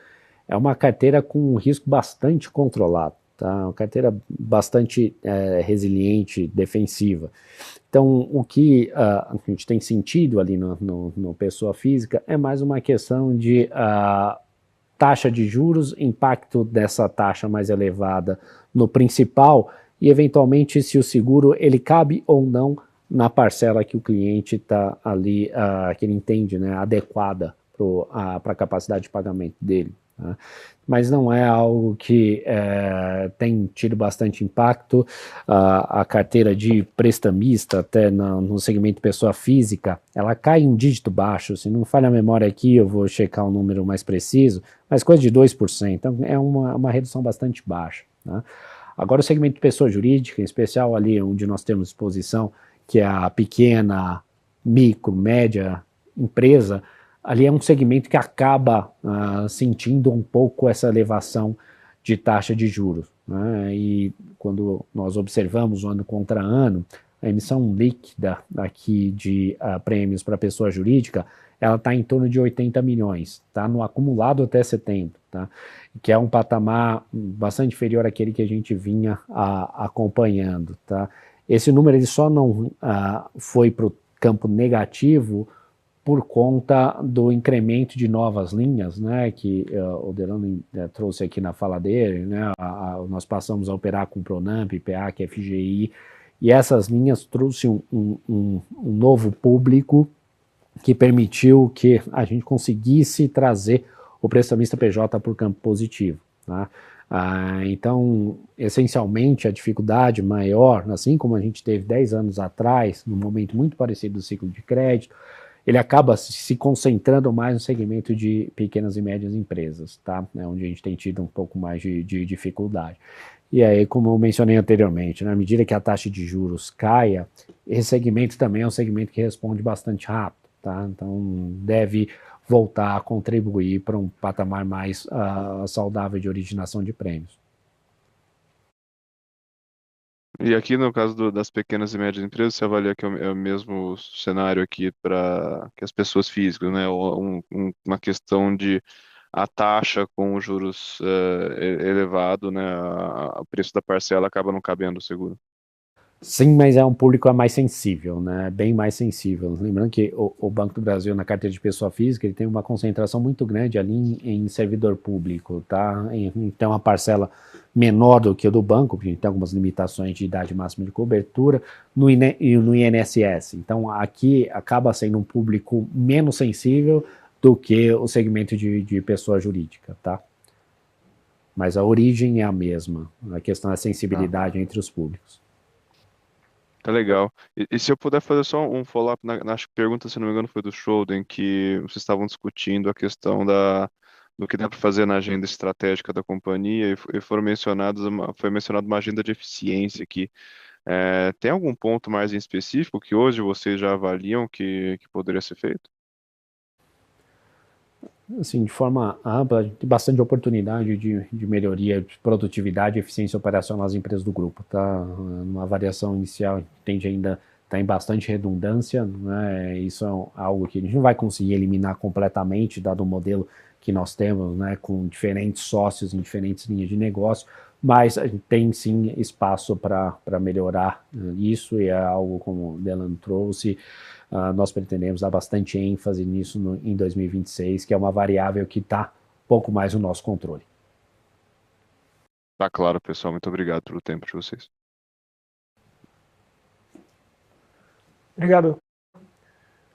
é uma carteira com um risco bastante controlado, tá? Uma carteira bastante resiliente, defensiva. Então, o que a gente tem sentido ali no pessoa física é mais uma questão de taxa de juros, impacto dessa taxa mais elevada no principal e, eventualmente, se o seguro ele cabe ou não na parcela que o cliente está ali, que ele entende, né, adequada para a capacidade de pagamento dele, tá? Mas não é algo que tem tido bastante impacto. A carteira de prestamista, até no segmento pessoa física, ela cai em um dígito baixo. Se não falha a memória aqui, eu vou checar um número mais preciso, mas coisa de 2%. Então é uma redução bastante baixa, tá? Agora o segmento de pessoa jurídica, em especial ali onde nós temos exposição, que é a pequena, micro, média empresa, ali é um segmento que acaba sentindo um pouco essa elevação de taxa de juros, né? E quando nós observamos ano contra ano, a emissão líquida aqui de prêmios para pessoa jurídica, ela está em torno de 80 milhões, tá? No acumulado até setembro, tá? Que é um patamar bastante inferior àquele que a gente vinha acompanhando, tá? Esse número ele só não foi para o campo negativo por conta do incremento de novas linhas, né, que o Delano trouxe aqui na fala dele, né, nós passamos a operar com Pronamp, PEAC, FGI, e essas linhas trouxeram um novo público que permitiu que a gente conseguisse trazer o prestamista PJ para o campo positivo, tá? Então, essencialmente, a dificuldade maior, assim como a gente teve 10 anos atrás, num momento muito parecido do ciclo de crédito, ele acaba se concentrando mais no segmento de pequenas e médias empresas, tá? É onde a gente tem tido um pouco mais de dificuldade. E aí, como eu mencionei anteriormente, na medida que a taxa de juros caia, esse segmento também é um segmento que responde bastante rápido, tá? Então, deve voltar a contribuir para um patamar mais saudável de originação de prêmios. E aqui no caso das pequenas e médias empresas, você avalia que é o mesmo cenário aqui para que as pessoas físicas, né? Uma questão de a taxa com os juros elevado, né? O preço da parcela acaba não cabendo o seguro. Sim, mas é um público mais sensível, né? Bem mais sensível. Lembrando que o Banco do Brasil, na carteira de pessoa física, ele tem uma concentração muito grande ali em servidor público, tá? Então, a parcela menor do que o do banco, porque tem algumas limitações de idade máxima de cobertura, no INSS. Então, aqui acaba sendo um público menos sensível do que o segmento de pessoa jurídica, tá? Mas a origem é a mesma, a questão da sensibilidade entre os públicos. Tá legal. E se eu puder fazer só um follow-up na pergunta, se não me engano, foi do Scholden, que vocês estavam discutindo a questão do que dá para fazer na agenda estratégica da companhia e foi mencionada uma agenda de eficiência aqui. Tem algum ponto mais em específico que hoje vocês já avaliam que poderia ser feito? Assim, de forma ampla, a gente tem bastante oportunidade de melhoria de produtividade e eficiência operacional das empresas do grupo, tá? Numa variação inicial, a gente tende ainda está tem bastante redundância, né? Isso é algo que a gente não vai conseguir eliminar completamente, dado o modelo que nós temos, né, com diferentes sócios em diferentes linhas de negócio, mas a gente tem sim espaço para melhorar isso, e é algo, como o Delano trouxe, nós pretendemos dar bastante ênfase nisso em 2026, que é uma variável que está um pouco mais no nosso controle. Tá claro, pessoal. Muito obrigado pelo tempo de vocês. Obrigado. A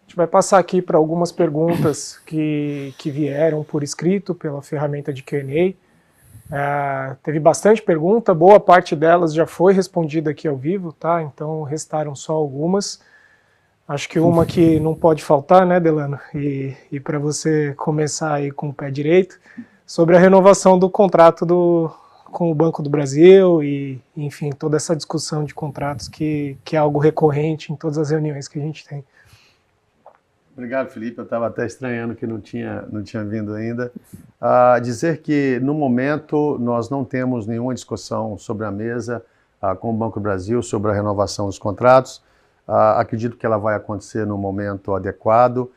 gente vai passar aqui para algumas perguntas que vieram por escrito pela ferramenta de Q&A. Teve bastante pergunta, boa parte delas já foi respondida aqui ao vivo, tá? Então restaram só algumas. Acho que uma que não pode faltar, né, Delano? E para você começar aí com o pé direito, sobre a renovação do contrato com o Banco do Brasil e, enfim, toda essa discussão de contratos que é algo recorrente em todas as reuniões que a gente tem. Obrigado, Felipe. Eu estava até estranhando que não tinha vindo ainda. Dizer que, no momento, nós não temos nenhuma discussão sobre a mesa com o Banco do Brasil sobre a renovação dos contratos. Acredito que ela vai acontecer no momento adequado.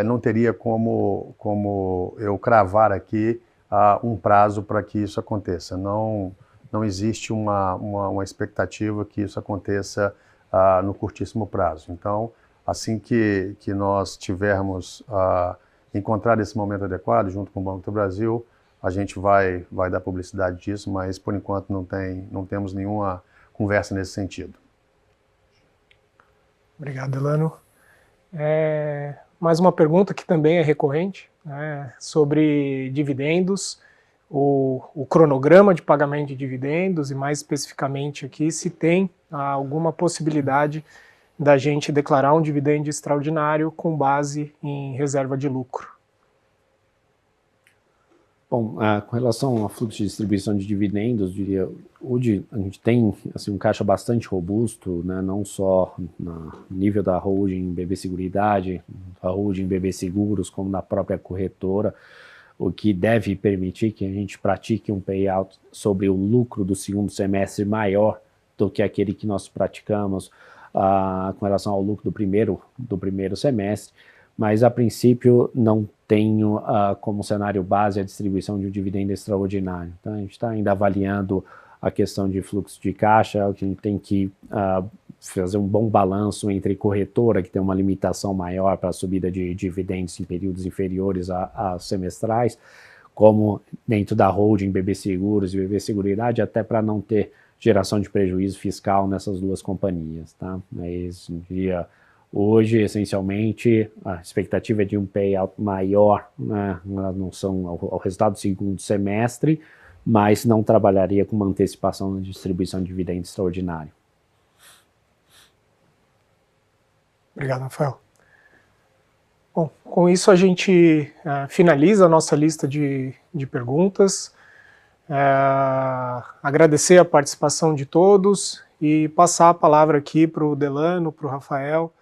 Não teria como eu cravar aqui um prazo para que isso aconteça. Não existe uma expectativa que isso aconteça no curtíssimo prazo. Então, assim que nós tivermos encontrado esse momento adequado, junto com o Banco do Brasil, a gente vai dar publicidade disso, mas por enquanto não temos nenhuma conversa nesse sentido. Obrigado, Delano. Mais uma pergunta que também é recorrente, né, sobre dividendos, o cronograma de pagamento de dividendos e, mais especificamente aqui, se tem alguma possibilidade da gente declarar um dividendo extraordinário com base em reserva de lucro. Bom, com relação ao fluxo de distribuição de dividendos, diria, hoje a gente tem assim, um caixa bastante robusto, né, não só no nível da holding BB Seguridade, a holding BB Seguros, como na própria corretora, o que deve permitir que a gente pratique um payout sobre o lucro do segundo semestre maior do que aquele que nós praticamos com relação ao lucro do primeiro semestre, mas a princípio não tenho como cenário base a distribuição de um dividendo extraordinário. Então a gente está ainda avaliando a questão de fluxo de caixa, a gente tem que fazer um bom balanço entre corretora, que tem uma limitação maior para a subida de dividendos em períodos inferiores a semestrais, como dentro da holding BB Seguros e BB Seguridade, até para não ter geração de prejuízo fiscal nessas duas companhias, tá? Mas, diria, hoje, essencialmente, a expectativa é de um payout maior, né, não são ao resultado do segundo semestre, mas não trabalharia com uma antecipação na distribuição de dividendo extraordinário. Obrigado, Rafael. Bom, com isso a gente finaliza a nossa lista de perguntas. Agradecer a participação de todos e passar a palavra aqui para o Delano, para o Rafael,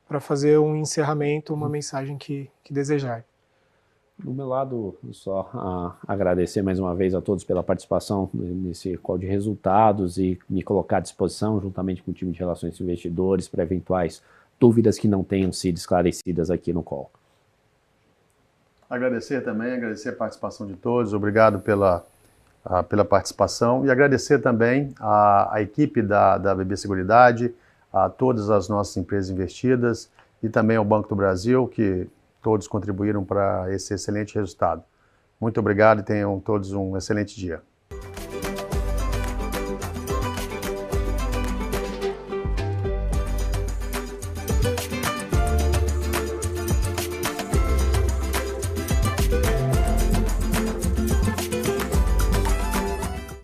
para fazer um encerramento, uma mensagem que desejar. Do meu lado, só agradecer mais uma vez a todos pela participação nesse call de resultados e me colocar à disposição, juntamente com o time de relações com investidores, para eventuais dúvidas que não tenham sido esclarecidas aqui no call. Agradecer a participação de todos, obrigado pela participação, e agradecer também a equipe da BB Seguridade, a todas as nossas empresas investidas e também ao Banco do Brasil, que todos contribuíram para esse excelente resultado. Muito obrigado e tenham todos um excelente dia.